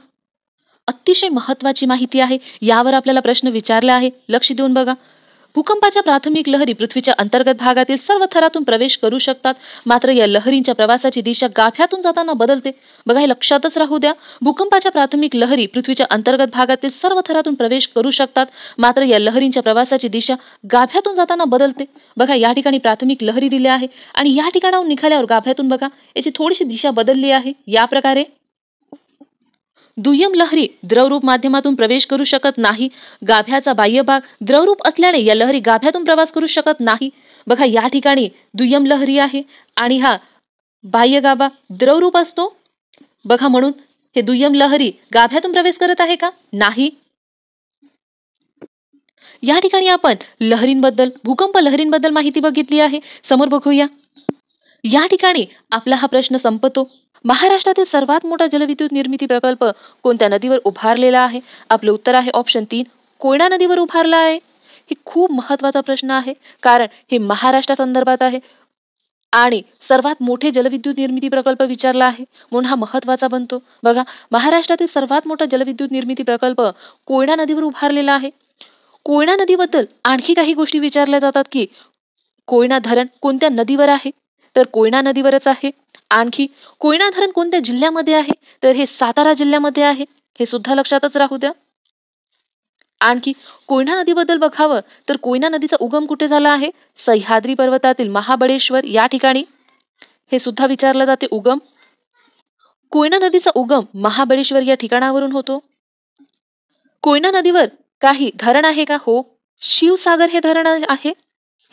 अतिशय महत्वाची माहिती आहे, यावर आपल्याला प्रश्न विचारला आहे, लक्ष देऊन बघा. भूकंपाच्या प्राथमिक लहरी पृथ्वीच्या अंतर्गत भागातील सर्व थरातून प्रवेश करू शकतात, मात्र या लहरींच्या प्रवासाची दिशा गाभ्यातून जाताना बदलते. बघा, हे लक्षातच राहू द्या. भूकंपाच्या प्राथमिक लहरी पृथ्वीच्या अंतर्गत भागातील सर्व थरातून प्रवेश करू शकतात, मात्र या लहरींच्या प्रवासाची दिशा गाभ्यातून जाताना बदलते. बघा, या ठिकाणी प्राथमिक लहरी दिल्या आहे आणि या ठिकाणाहून निघाल्यावर गाभ्यातून बघा याची थोडीशी दिशा बदलली आहे. या प्रकारे दुय्यम लहरी द्रवरूप माध्यमातून प्रवेश करू शकत नाही. गाभ्याचा बाह्य भाग द्रवरूप असल्याने या लहरी गाभ्यातून प्रवास करू शकत नाही. बघा, या ठिकाणी दुय्यम लहरी आहे आणि हा बाह्य गाभा द्रवरूप असतो. बघा, म्हणून हे दुय्यम लहरी गाभ्यातून प्रवेश करत आहे का, नाही. या ठिकाणी आपण लहरींबद्दल, भूकंप लहरींबद्दल माहिती बघितली आहे. समोर बघूया. या ठिकाणी आपला हा प्रश्न संपतो. महाराष्ट्रातील सर्वात मोठा जलविद्युत निर्मिती प्रकल्प कोणत्या नदीवर उभारलेला आहे? आपलं उत्तर आहे ऑप्शन 3, कोयना नदीवर उभारला आहे. हे खूप महत्वाचा प्रश्न आहे, कारण हे महाराष्ट्रा संदर्भात आहे आणि सर्वात मोठे जलविद्युत निर्मिती प्रकल्प विचारला आहे, म्हणून हा महत्वाचा बनतो. बघा, महाराष्ट्रातील सर्वात मोठा जलविद्युत निर्मिती प्रकल्प कोयना नदीवर उभारलेला आहे. कोयना नदीबद्दल आणखी काही गोष्टी विचारल्या जातात, की कोयना धरण कोणत्या नदीवर आहे, तर कोयना नदीवरच आहे. आणखी कोयना धरण कोणत्या जिल्ह्यामध्ये आहे, तर हे सातारा जिल्ह्यामध्ये आहे. हे सुद्धा लक्षातच राहू द्या. आणखी कोयना नदीबद्दल बघावं तर कोयना नदीचा उगम कुठे झाला आहे? सह्याद्री पर्वतातील महाबळेश्वर या ठिकाणी. हे सुद्धा विचारलं जाते उगम. कोयना नदीचा उगम महाबळेश्वर या ठिकाणावरून होतो. कोयना नदीवर काही धरण आहे का? हो, शिवसागर हे धरण आहे.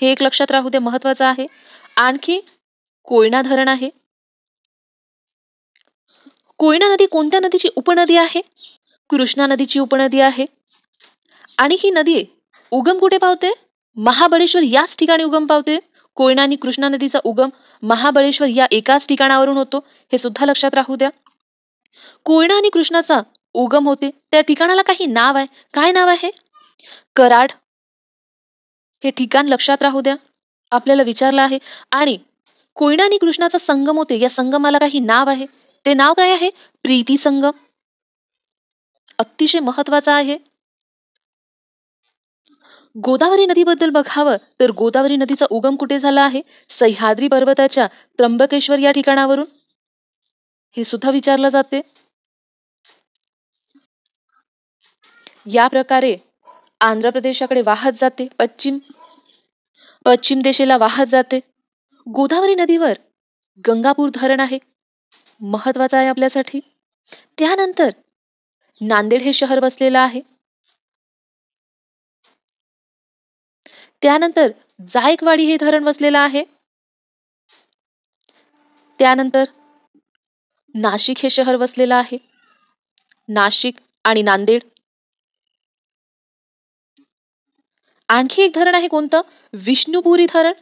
हे एक लक्षात राहू द्या, महत्वाचं आहे. आणखी कोयना धरण आहे. कोयना नदी कोणत्या नदीची उपनदी आहे? कृष्णा नदीची उपनदी आहे. आणि ही नदी उगम कुठे पावते? महाबळेश्वर याच ठिकाणी उगम पावते. कोयना आणि कृष्णा नदीचा उगम महाबळेश्वर या एकाच ठिकाणावरून होतो. हे सुद्धा लक्षात राहू द्या. कोयना आणि कृष्णाचा उगम होते त्या ठिकाणाला काही नाव आहे. काय नाव आहे? कराड. हे ठिकाण लक्षात राहू द्या, आपल्याला विचारलं आहे. आणि कोयना आणि कृष्णाचा संगम होते, या संगमाला काही नाव आहे. ते नाव काय आहे? प्रीती संगम. अतिशय महत्वाचा आहे. गोदावरी नदीबद्दल बघावं तर गोदावरी नदीचा उगम कुठे झाला आहे? सह्याद्री पर्वताच्या त्र्यंबकेश्वर या ठिकाणावरून. हे सुद्धा विचारलं जाते. या प्रकारे आंध्र प्रदेशाकडे वाहत जाते, पश्चिम दिशेला वाहत जाते. गोदावरी नदीवर गंगापूर धरण आहे, महत्वाचं आहे आपल्यासाठी. त्यानंतर नांदेड हे शहर वसलेलं आहे. त्यानंतर जायकवाडी हे धरण वसलेलं आहे. त्यानंतर नाशिक हे शहर वसलेलं आहे. नाशिक आणि नांदेड. आणखी एक धरण आहे, कोणतं? विष्णुपुरी धरण.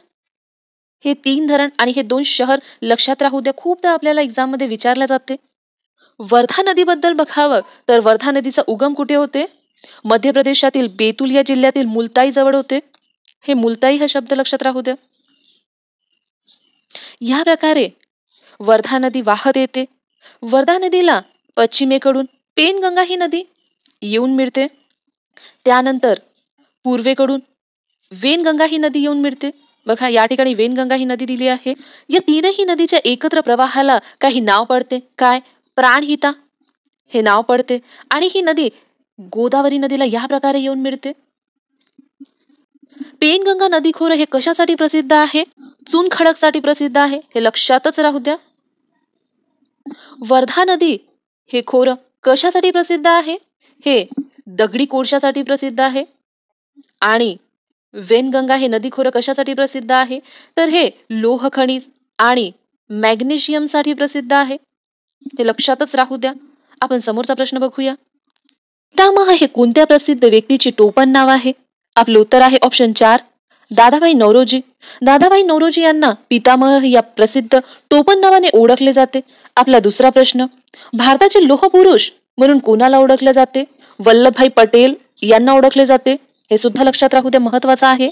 हे 3 धरण आणि हे 2 शहर लक्षात राहू द्या, खूपदा आपल्याला एक्झाम मध्ये विचारले जाते. वर्धा नदीबद्दल बघावं तर वर्धा नदीचा उगम कुठे होते? मध्य प्रदेशातील बेतुल या जिल्ह्यातील मुलताई जवळ होते. हे मुलताई हा शब्द लक्षात राहू द्या. या प्रकारे वर्धा नदी वाहत येते. वर्धा नदीला पश्चिमेकडून पेनगंगा ही नदी येऊन मिळते. त्यानंतर पूर्वेकडून वेनगंगा ही नदी येऊन मिळते. बघा, या ठिकाणी वेनगंगा ही नदी दिली आहे. या तीनही नदीच्या एकत्र प्रवाहाला काही नाव पडते. काय? प्राणहिता हे नाव पडते. आणि ही नदी गोदावरी नदीला या प्रकारे येऊन मिळते. पेनगंगा नदी खोरे हे कशासाठी प्रसिद्ध आहे? चुनखडकसाठी प्रसिद्ध आहे. हे लक्षातच राहू द्या. वर्धा नदी हे खोरं कशासाठी प्रसिद्ध आहे? हे दगडी कोळशासाठी प्रसिद्ध आहे. आणि वेनगंगा हे नदी खोरं कशासाठी प्रसिद्ध आहे? तर हे लोह खनिज आणि मॅग्नेशियमसाठी प्रसिद्ध आहे. हे लक्षातच राहू द्या. आपण समोरचा प्रश्न बघूया. पितामह हे कोणत्या प्रसिद्ध व्यक्तीचे टोपण नाव आहे? आपलं उत्तर आहे ऑप्शन 4, दादाभाई नौरोजी. दादाभाई नौरोजी यांना पितामह या प्रसिद्ध टोपण नावाने ओळखले जाते. आपला दुसरा प्रश्न, भारताचे लोह पुरुष म्हणून कोणाला ओळखले जाते? वल्लभभाई पटेल यांना ओळखले जाते. हे सुद्धा लक्षात राहू द्या, महत्वाचं आहे.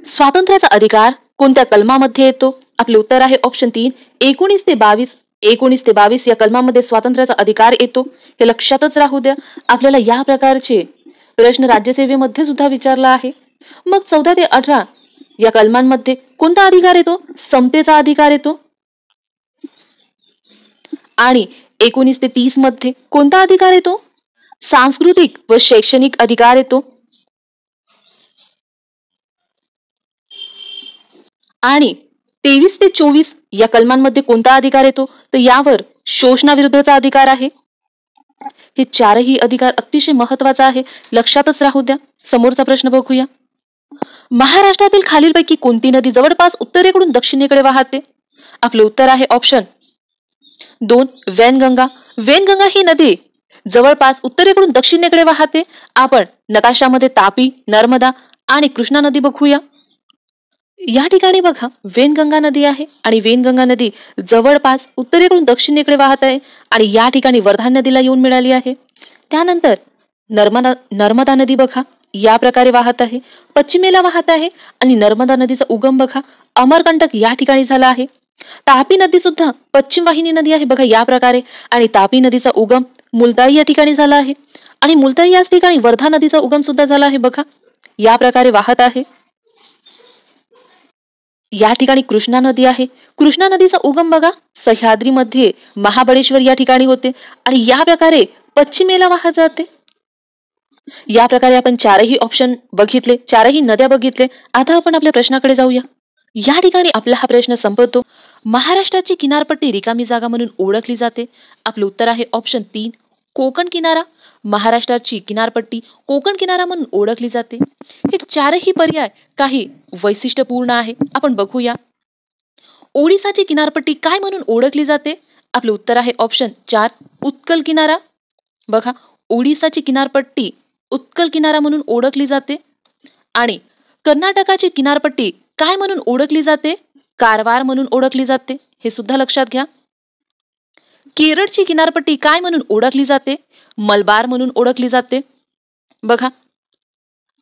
स्वातंत्र्याचा अधिकार कोणत्या कलमामध्ये येतो? आपले उत्तर आहे ऑप्शन 3, 19 ते 22. 19 ते 22 या कलमामध्ये स्वातंत्र्याचा अधिकार येतो, हे लक्षातच राहू द्या. आपल्याला या प्रकारचे प्रश्न राज्यसेवेमध्ये सुद्धा विचारला आहे. मग 14 ते 18 या कलमांमध्ये कोणता अधिकार येतो? समतेचा अधिकार येतो. आणि 19 ते 30 मध्ये कोणता अधिकार येतो? सांस्कृतिक व शैक्षणिक अधिकार येतो. आणि 23 ते 24 या कलमांमध्ये कोणता अधिकार येतो? तर यावर शोषणाविरुद्धचा अधिकार आहे. हे चारही अधिकार अतिशय महत्वाचा आहे, लक्षातच राहू द्या. समोरचा प्रश्न बघूया. महाराष्ट्रातील खालीलपैकी कोणती नदी जवळपास उत्तरेकडून दक्षिणेकडे वाहते? आपले उत्तर आहे ऑप्शन 2, वैनगंगा. वैनगंगा ही नदी जवळपास उत्तरेकडून दक्षिणेकडे वाहते. आपण नकाशामध्ये तापी, नर्मदा आणि कृष्णा नदी बघूया. या ठिकाणी बघा वैनगंगा नदी आहे आणि वैनगंगा नदी जवळपास उत्तरेकडून दक्षिणेकडे वाहत आहे आणि या ठिकाणी वर्धा नदीला येऊन मिळाली आहे. त्यानंतर नर्मदा नदी बघा या प्रकारे वाहत आहे, पश्चिमेला वाहत आहे आणि नर्मदा नदीचा उगम बघा अमरकंटक या ठिकाणी झाला आहे. तापी नदी सुद्धा पश्चिम वाहिनी नदी आहे बघा या प्रकारे आणि तापी नदीचा उगम मुलताई या ठिकाणी झाला आहे आणि मुलताई याच ठिकाणी वर्धा नदीचा उगम सुद्धा झाला आहे बघा या प्रकारे वाहत आहे. या ठिकाणी कृष्णा नदी आहे. कृष्णा नदीचा उगम बघा सह्याद्रीमध्ये महाबळेश्वर या ठिकाणी होते आणि या प्रकारे पश्चिमेला वाहत जाते. या प्रकारे आपण चारही ऑप्शन बघितले, चारही नद्या बघितले. आता आपण आपल्या प्रश्नाकडे जाऊया. या ठिकाणी आपला हा प्रश्न संपतो. महाराष्ट्राची किनारपट्टी रिकामी जागा म्हणून ओळखली जाते. आपलं उत्तर आहे ऑप्शन 3, कोकण किनारा. महाराष्ट्राची किनारपट्टी कोकण किनारा म्हणून ओळखली जाते. हे चारही पर्याय काही वैशिष्ट्यपूर्ण आहे. आपण बघूया. ओडिसाची किनारपट्टी काय म्हणून ओळखली जाते? आपलं उत्तर आहे ऑप्शन 4, उत्कल किनारा. बघा ओडिसाची किनारपट्टी उत्कल किनारा म्हणून ओळखली जाते. आणि कर्नाटकाची किनारपट्टी काय म्हणून ओळखली जाते? कारवार म्हणून ओळखली जाते. हे सुद्धा लक्षात घ्या. केरळची किनारपट्टी काय म्हणून ओळखली जाते? मलबार म्हणून ओळखली जाते. बघा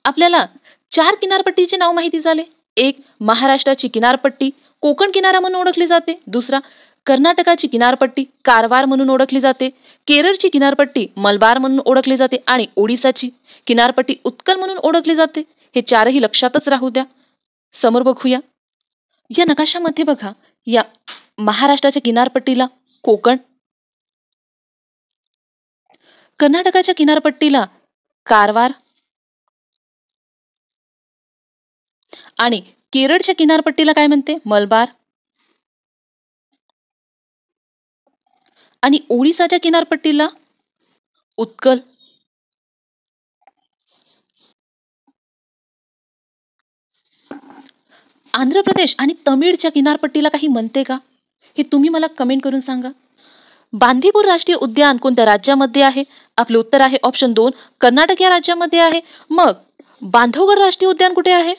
आपल्याला 4 किनारपट्टीचे नाव माहिती झाले. एक महाराष्ट्राची किनारपट्टी कोकण किनारा म्हणून ओळखली जाते. दुसरा कर्नाटकाची किनारपट्टी कारवार म्हणून ओळखली जाते. केरळची किनारपट्टी मलबार म्हणून ओळखली जाते आणि ओडिसाची किनारपट्टी उत्कल म्हणून ओळखली जाते. हे चारही लक्षातच राहू द्या. समोर बघूया. या नकाशामध्ये बघा या महाराष्ट्राच्या किनारपट्टीला कोकण, कर्नाटकाच्या किनारपट्टीला कारवार आणि केरळच्या किनारपट्टीला काय म्हणते? मलबार आणि ओडिसाच्या किनारपट्टीला उत्कल. आंध्र प्रदेश आणि तमिळच्या किनारपट्टीला काही म्हणते का? हे तुम्ही मला कमेंट करून सांगा. बांदीपूर राष्ट्रीय उद्यान कोणत्या राज्यामध्ये आहे? आपले उत्तर आहे ऑप्शन 2, कर्नाटक या राज्यामध्ये आहे. मग बांधवगड राष्ट्रीय उद्यान कुठे आहे?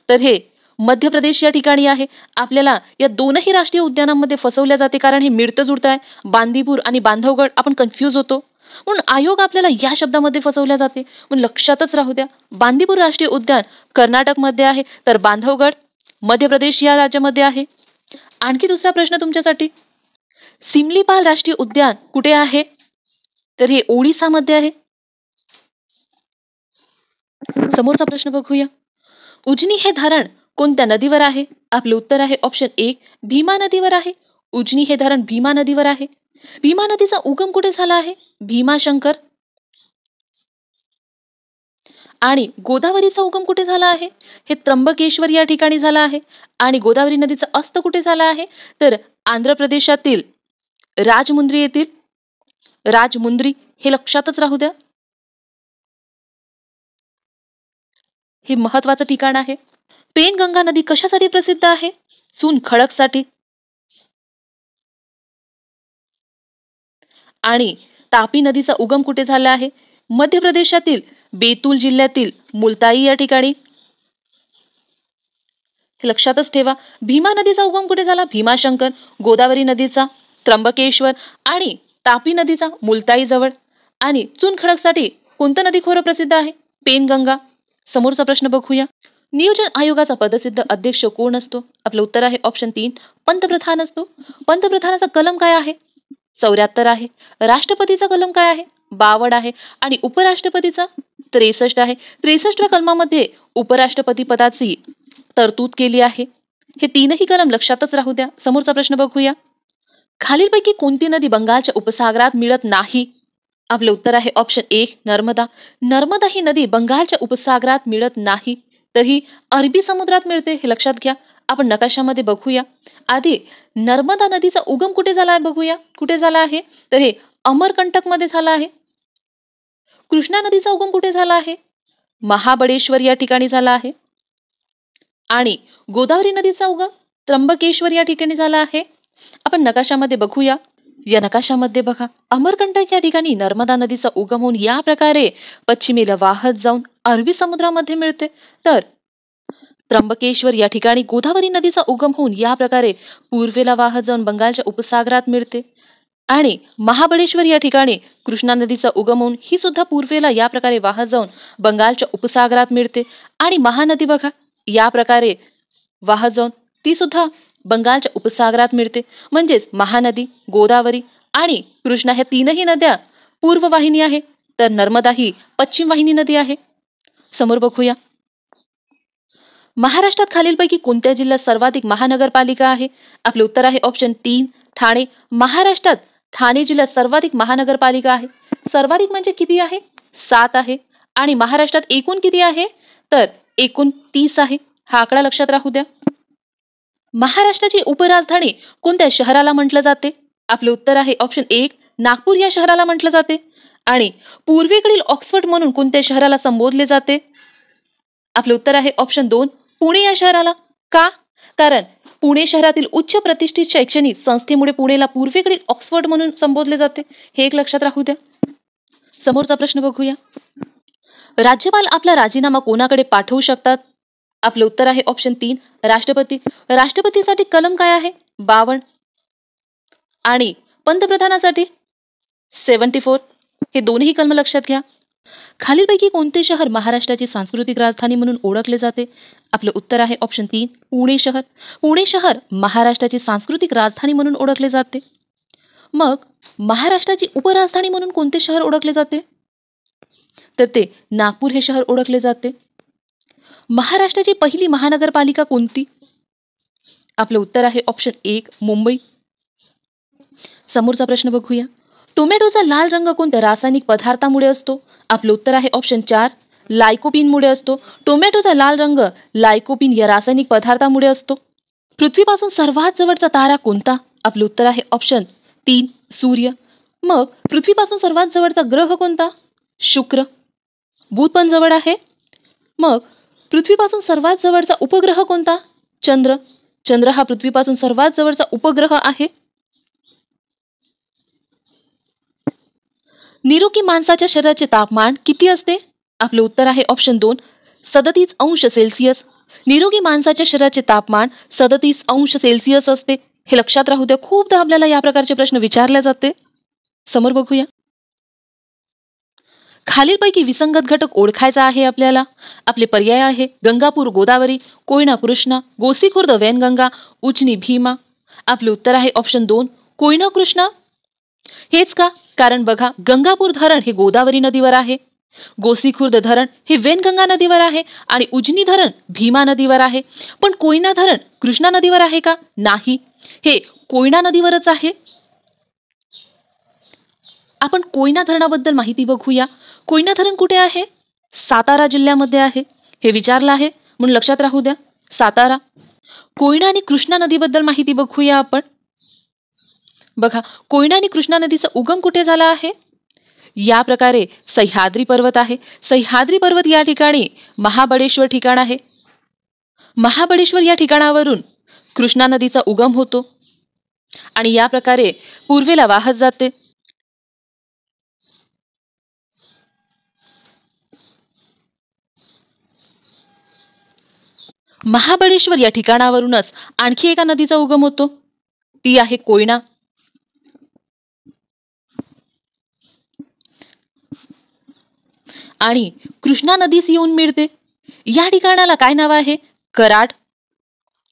तर हे मध्य प्रदेश या ठिकाणी आहे. आपल्याला या दोनही राष्ट्रीय उद्यानांमध्ये फसवल्या जाते कारण हे मिळतं जुळतं आहे. बांदीपूर आणि बांधवगड आपण कन्फ्यूज होतो म्हणून आयोग आपल्याला या शब्दामध्ये फसवल्या जाते. म्हणून लक्षातच राहू द्या. बांदीपूर राष्ट्रीय उद्यान कर्नाटकमध्ये आहे तर बांधवगड मध्य प्रदेश या राज्यामध्ये आहे. आणखी दुसरा प्रश्न तुमच्यासाठी. सिमलीपाल राष्ट्रीय उद्यान कुठे आहे? तर हे ओडिसामध्ये आहे. समोरचा प्रश्न बघूया. उजनी हे धरण कोणत्या नदीवर आहे? आपले उत्तर आहे ऑप्शन 1, भीमा नदीवर आहे. उजनी हे धरण भीमा नदीवर आहे. भीमा नदीचा उगम कुठे झाला आहे? भीमाशंकर. आणि गोदावरीचा उगम कुठे झाला आहे? हे त्र्यंबकेश्वर या ठिकाणी झाला आहे. आणि गोदावरी नदीचा अस्त कुठे झाला आहे? तर आंध्र प्रदेशातील राजमुंद्री येथील राजमुंद्री. हे लक्षातच राहू द्या. हे महत्वाचं ठिकाण आहे. पेनगंगा नदी कशासाठी प्रसिद्ध आहे? चून खडकसाठी. आणि तापी नदीचा उगम कुठे झाला आहे? मध्य प्रदेशातील बेतूल जिल्ह्यातील मुलताई या ठिकाणी. हे लक्षातच ठेवा. भीमा नदीचा उगम कुठे झाला? भीमाशंकर. गोदावरी नदीचा त्र्यंबकेश्वर आणि तापी नदीचा मुलताई जवळ. आणि चून खडकसाठी कोणतं नदी खोरं प्रसिद्ध आहे? पेनगंगा. समोरचा प्रश्न बघूया. नियोजन आयोगाचा पदसिद्ध अध्यक्ष कोण असतो? आपलं उत्तर आहे ऑप्शन 3, पंतप्रधान असतो. पंतप्रधानाचा कलम काय आहे? 74 आहे. राष्ट्रपतीचा कलम काय आहे? 52 आहे. आणि उपराष्ट्रपतीचा 63 आहे. 63व्या कलमामध्ये उपराष्ट्रपती पदाची तरतूद केली आहे. हे तीनही कलम लक्षातच राहू द्या. समोरचा प्रश्न बघूया. खालीलपैकी कोणती नदी बंगालच्या उपसागरात मिळत नाही? आपलं उत्तर आहे ऑप्शन 1, नर्मदा. नर्मदा ही नदी बंगालच्या उपसागरात मिळत नाही, तर ही अरबी समुद्रात मिळते, हे लक्षात घ्या. आपण नकाशामध्ये बघूया. आधी नर्मदा नदीचा उगम कुठे झाला आहे बघूया. कुठे झाला आहे? तर हे अमरकंटक मध्ये झाला आहे. कृष्णा नदीचा उगम कुठे झाला आहे? महाबळेश्वर या ठिकाणी झाला आहे. आणि गोदावरी नदीचा उगम त्र्यंबकेश्वर या ठिकाणी झाला आहे. आपण नकाशामध्ये बघूया. या नकाशामध्ये बघा, अमरकंटक या ठिकाणी नर्मदा नदीचा उगम होऊन या प्रकारे पश्चिमेला वाहत जाऊन अरबी समुद्रामध्ये मिळते, तर त्र्यंबकेश्वर या ठिकाणी गोदावरी नदीचा उगम होऊन या प्रकारे पूर्वेला वाहत जाऊन बंगालच्या उपसागरात मिळते. आणि महाबळेश्वर या ठिकाणी कृष्णा नदीचा उगम होऊन ही सुद्धा पूर्वेला या प्रकारे वाहत जाऊन बंगालच्या उपसागरात मिळते. आणि महानदी बघा, या प्रकारे वाहत जाऊन ती सुद्धा बंगालच्या उपसागरात मिळते. म्हणजेच महानदी, गोदावरी आणि कृष्णा ह्या तीनही नद्या पूर्व वाहिनी आहे, तर नर्मदा ही पश्चिम वाहिनी नदी आहे. समोर बघूया. महाराष्ट्रात खालीलपैकी कोणत्या जिल्ह्यात सर्वाधिक महानगरपालिका आहे? आपले उत्तर आहे ऑप्शन 3, ठाणे. महाराष्ट्रात ठाणे जिल्ह्यात सर्वाधिक महानगरपालिका आहे. सर्वाधिक म्हणजे किती आहे? 7 आहे. आणि महाराष्ट्रात एकूण किती आहे? तर एकूण 30 आहे. हा आकडा लक्षात राहू द्या. महाराष्ट्राची उपराजधानी कोणत्या शहराला म्हटलं जाते? आपले उत्तर आहे ऑप्शन 1, नागपूर या शहराला म्हटलं जाते. आणि पूर्वेकडील ऑक्सफर्ड म्हणून कोणत्या शहराला संबोधले जाते? आपले उत्तर आहे ऑप्शन 2, पुणे या शहराला. का? कारण पुणे शहरातील उच्च प्रतिष्ठित शैक्षणिक संस्थेमुळे पुणेला पूर्वेकडील ऑक्सफर्ड म्हणून संबोधले जाते. हे एक लक्षात राहू द्या. समोरचा प्रश्न बघूया. राज्यपाल आपला राजीनामा कोणाकडे पाठवू शकतात? आपले उत्तर आहे ऑप्शन 3, राष्ट्रपती. राष्ट्रपतीसाठी कलम काय आहे? 52. आणि पंतप्रधानासाठी 74. हे दोन्ही कलम लक्षात घ्या. खालीलपैकी कोणते शहर महाराष्ट्राची सांस्कृतिक राजधानी म्हणून ओळखले जाते? आपले उत्तर आहे ऑप्शन 3, पुणे शहर. पुणे शहर महाराष्ट्राची सांस्कृतिक राजधानी म्हणून ओळखले जाते. मग महाराष्ट्राची उपराजधानी म्हणून कोणते शहर ओळखले जाते? तर ते नागपूर हे शहर ओळखले जाते. महाराष्ट्राची पहिली महानगरपालिका कोणती? आपले उत्तर आहे ऑप्शन 1, मुंबई. समोरचा प्रश्न बघूया. टोमॅटोचा लाल रंग कोणत्या रासायनिक पदार्थामुळे असतो? आपले उत्तर आहे ऑप्शन 4, लायकोपीनमुळे असतो. टोमॅटोचा लाल रंग लायकोपीन या रासायनिक पदार्थामुळे असतो. पृथ्वीपासून सर्वात जवळचा तारा कोणता? आपले उत्तर आहे ऑप्शन 3, सूर्य. मग पृथ्वीपासून सर्वात जवळचा ग्रह कोणता? शुक्र. बुध पण जवळ आहे. मग पृथ्वीपासून सर्वात जवळचा उपग्रह कोणता? चंद्र. चंद्र हा पृथ्वीपासून सर्वात जवळचा उपग्रह आहे. निरोगी माणसाच्या शरीराचे तापमान किती असते? आपले उत्तर आहे ऑप्शन 2, 37 अंश सेल्सिअस. निरोगी माणसाच्या शरीराचे तापमान 37 अंश सेल्सिअस असते. हे लक्षात राहू द्या. खूपदा आपल्याला या प्रकारचे प्रश्न विचारले जाते. समोर बघूया. खालीलपैकी विसंगत घटक ओळखायचा आहे आपल्याला. आपले पर्याय आहे गंगापूर गोदावरी, कोयना कृष्णा, गोसीखुर्द वैनगंगा, उजनी भीमा. आपले उत्तर आहे ऑप्शन 2, कोयना कृष्णा. हेच का? कारण बघा, गंगापूर धरण हे गोदावरी नदीवर आहे, गोसीखुर्द धरण हे वैनगंगा नदीवर आहे आणि उजनी धरण भीमा नदीवर आहे. पण कोयना धरण कृष्णा नदीवर आहे का? नाही, हे कोयना नदीवरच आहे. आपण कोयना धरणाबद्दल माहिती बघूया. कोयना धरण कुठे आहे? सातारा जिल्ह्यामध्ये आहे. हे विचारलं आहे म्हणून लक्षात राहू द्या, सातारा. कोयना आणि कृष्णा नदीबद्दल माहिती बघूया आपण. बघा, कोयना आणि कृष्णा नदीचा उगम कुठे झाला आहे? या प्रकारे सह्याद्री पर्वत आहे. सह्याद्री पर्वत या ठिकाणी महाबळेश्वर ठिकाण आहे. महाबळेश्वर या ठिकाणावरून कृष्णा नदीचा उगम होतो आणि या प्रकारे पूर्वेला वाहत जाते. महाबळेश्वर या ठिकाणावरूनच आणखी एका नदीचा उगम होतो, ती आहे कोयना. आणि कृष्णा नदीस येऊन मिळते. या ठिकाणाला काय नाव आहे? कराड.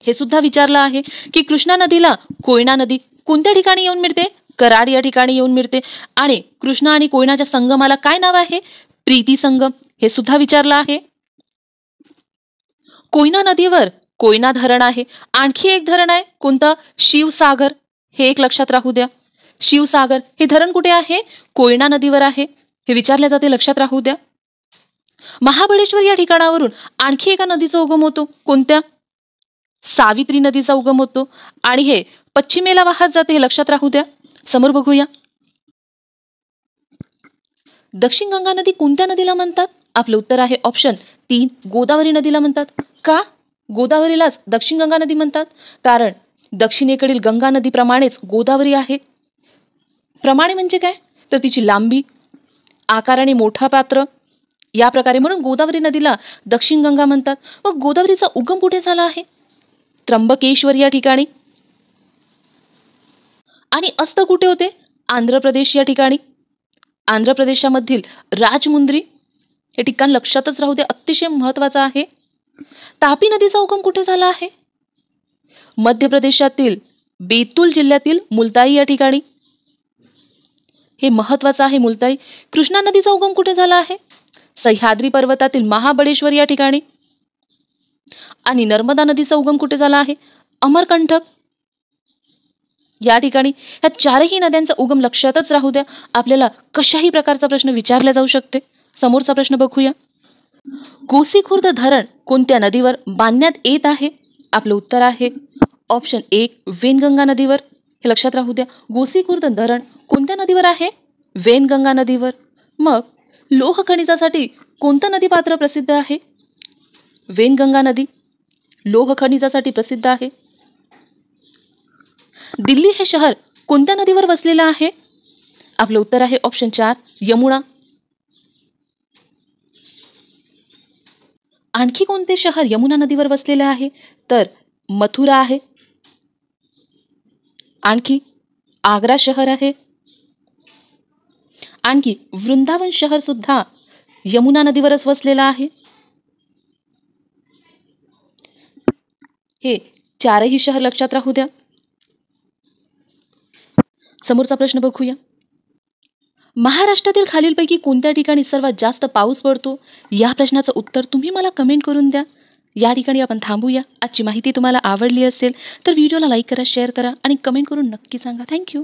हे सुद्धा विचारलं आहे की कृष्णा नदीला कोयना नदी कोणत्या ठिकाणी येऊन मिळते? कराड या ठिकाणी येऊन मिळते. आणि कृष्णा आणि कोयनाच्या संगमाला काय नाव आहे? प्रीती संगम. हे सुद्धा विचारलं आहे. कोयना नदीवर कोयना धरण आहे. आणखी एक धरण आहे कोणतं? शिवसागर. हे एक लक्षात राहू द्या. शिवसागर हे धरण कुठे आहे? कोयना नदीवर आहे. हे विचारले जाते, लक्षात राहू द्या. महाबळेश्वर या ठिकाणावरून आणखी एका नदीचा उगम होतो. कोणत्या? सावित्री नदीचा उगम होतो आणि हे पश्चिमेला वाहत जाते. हे लक्षात राहू द्या. समोर बघूया. दक्षिण गंगा नदी कोणत्या नदीला म्हणतात? आपलं उत्तर आहे ऑप्शन 3 गोदावरी नदीला म्हणतात. का गोदावरीलाच दक्षिण गंगा नदी म्हणतात? कारण दक्षिणेकडील गंगा नदीप्रमाणेच गोदावरी आहे. प्रमाणे म्हणजे काय? तर तिची लांबी, आकाराने मोठा पात्र, या प्रकारे, म्हणून गोदावरी नदीला दक्षिण गंगा म्हणतात. मग गोदावरीचा उगम कुठे झाला आहे? त्र्यंबकेश्वर या ठिकाणी. आणि अस्त कुठे होते? आंध्र प्रदेश या ठिकाणी. आंध्र प्रदेशामधील राजमुंद्री हे ठिकाण लक्षातच राहू दे, अतिशय महत्त्वाचं आहे. तापी नदीचा उगम कुठे झाला आहे? मध्य प्रदेशातील बेतूल जिल्ह्यातील मुलताई या ठिकाणी. हे महत्त्वाचं आहे, मुलताई. कृष्णा नदीचा उगम कुठे झाला आहे? सह्याद्री पर्वतातील महाबळेश्वर या ठिकाणी. आणि नर्मदा नदीचा उगम कुठे झाला आहे? अमरकंटक या ठिकाणी. या चारही नद्यांचा उगम लक्षातच राहू द्या. आपल्याला कशाही प्रकारचा प्रश्न विचारला जाऊ शकते. समोरचा प्रश्न बघूया. गोसीखुर्द धरण कोणत्या नदीवर बांधण्यात येत आहे? आपलं उत्तर आहे ऑप्शन 1 वेनगंगा नदीवर. हे लक्षात राहू द्या. गोसीखुर्द धरण कोणत्या नदीवर आहे? वेनगंगा नदीवर. मग लोह खनिजासाठी कोणतं नदीपात्र प्रसिद्ध आहे? वेनगंगा नदी लोह खनिजासाठी प्रसिद्ध आहे. दिल्ली हे शहर कोणत्या नदीवर वसलेलं आहे? आपलं उत्तर आहे ऑप्शन 4 यमुना. आणखी कोणते शहर यमुना नदीवर वसलेले आहे? तर मथुरा आहे. आणखी आग्रा शहर आहे. आणखी वृंदावन शहर सुद्धा यमुना नदीवरच वसलेलं आहे. हे चारही शहर लक्षात राहू द्या. समोरचा प्रश्न बघूया. महाराष्ट्रातील खालीलपैकी कोणत्या ठिकाणी सर्वात जास्त पाऊस पडतो? या प्रश्नाचं उत्तर तुम्ही मला कमेंट करून द्या. या ठिकाणी आपण थांबूया. आजची माहिती तुम्हाला आवडली असेल तर व्हिडिओला लाईक करा, शेअर करा आणि कमेंट करून नक्की सांगा. थँक्यू.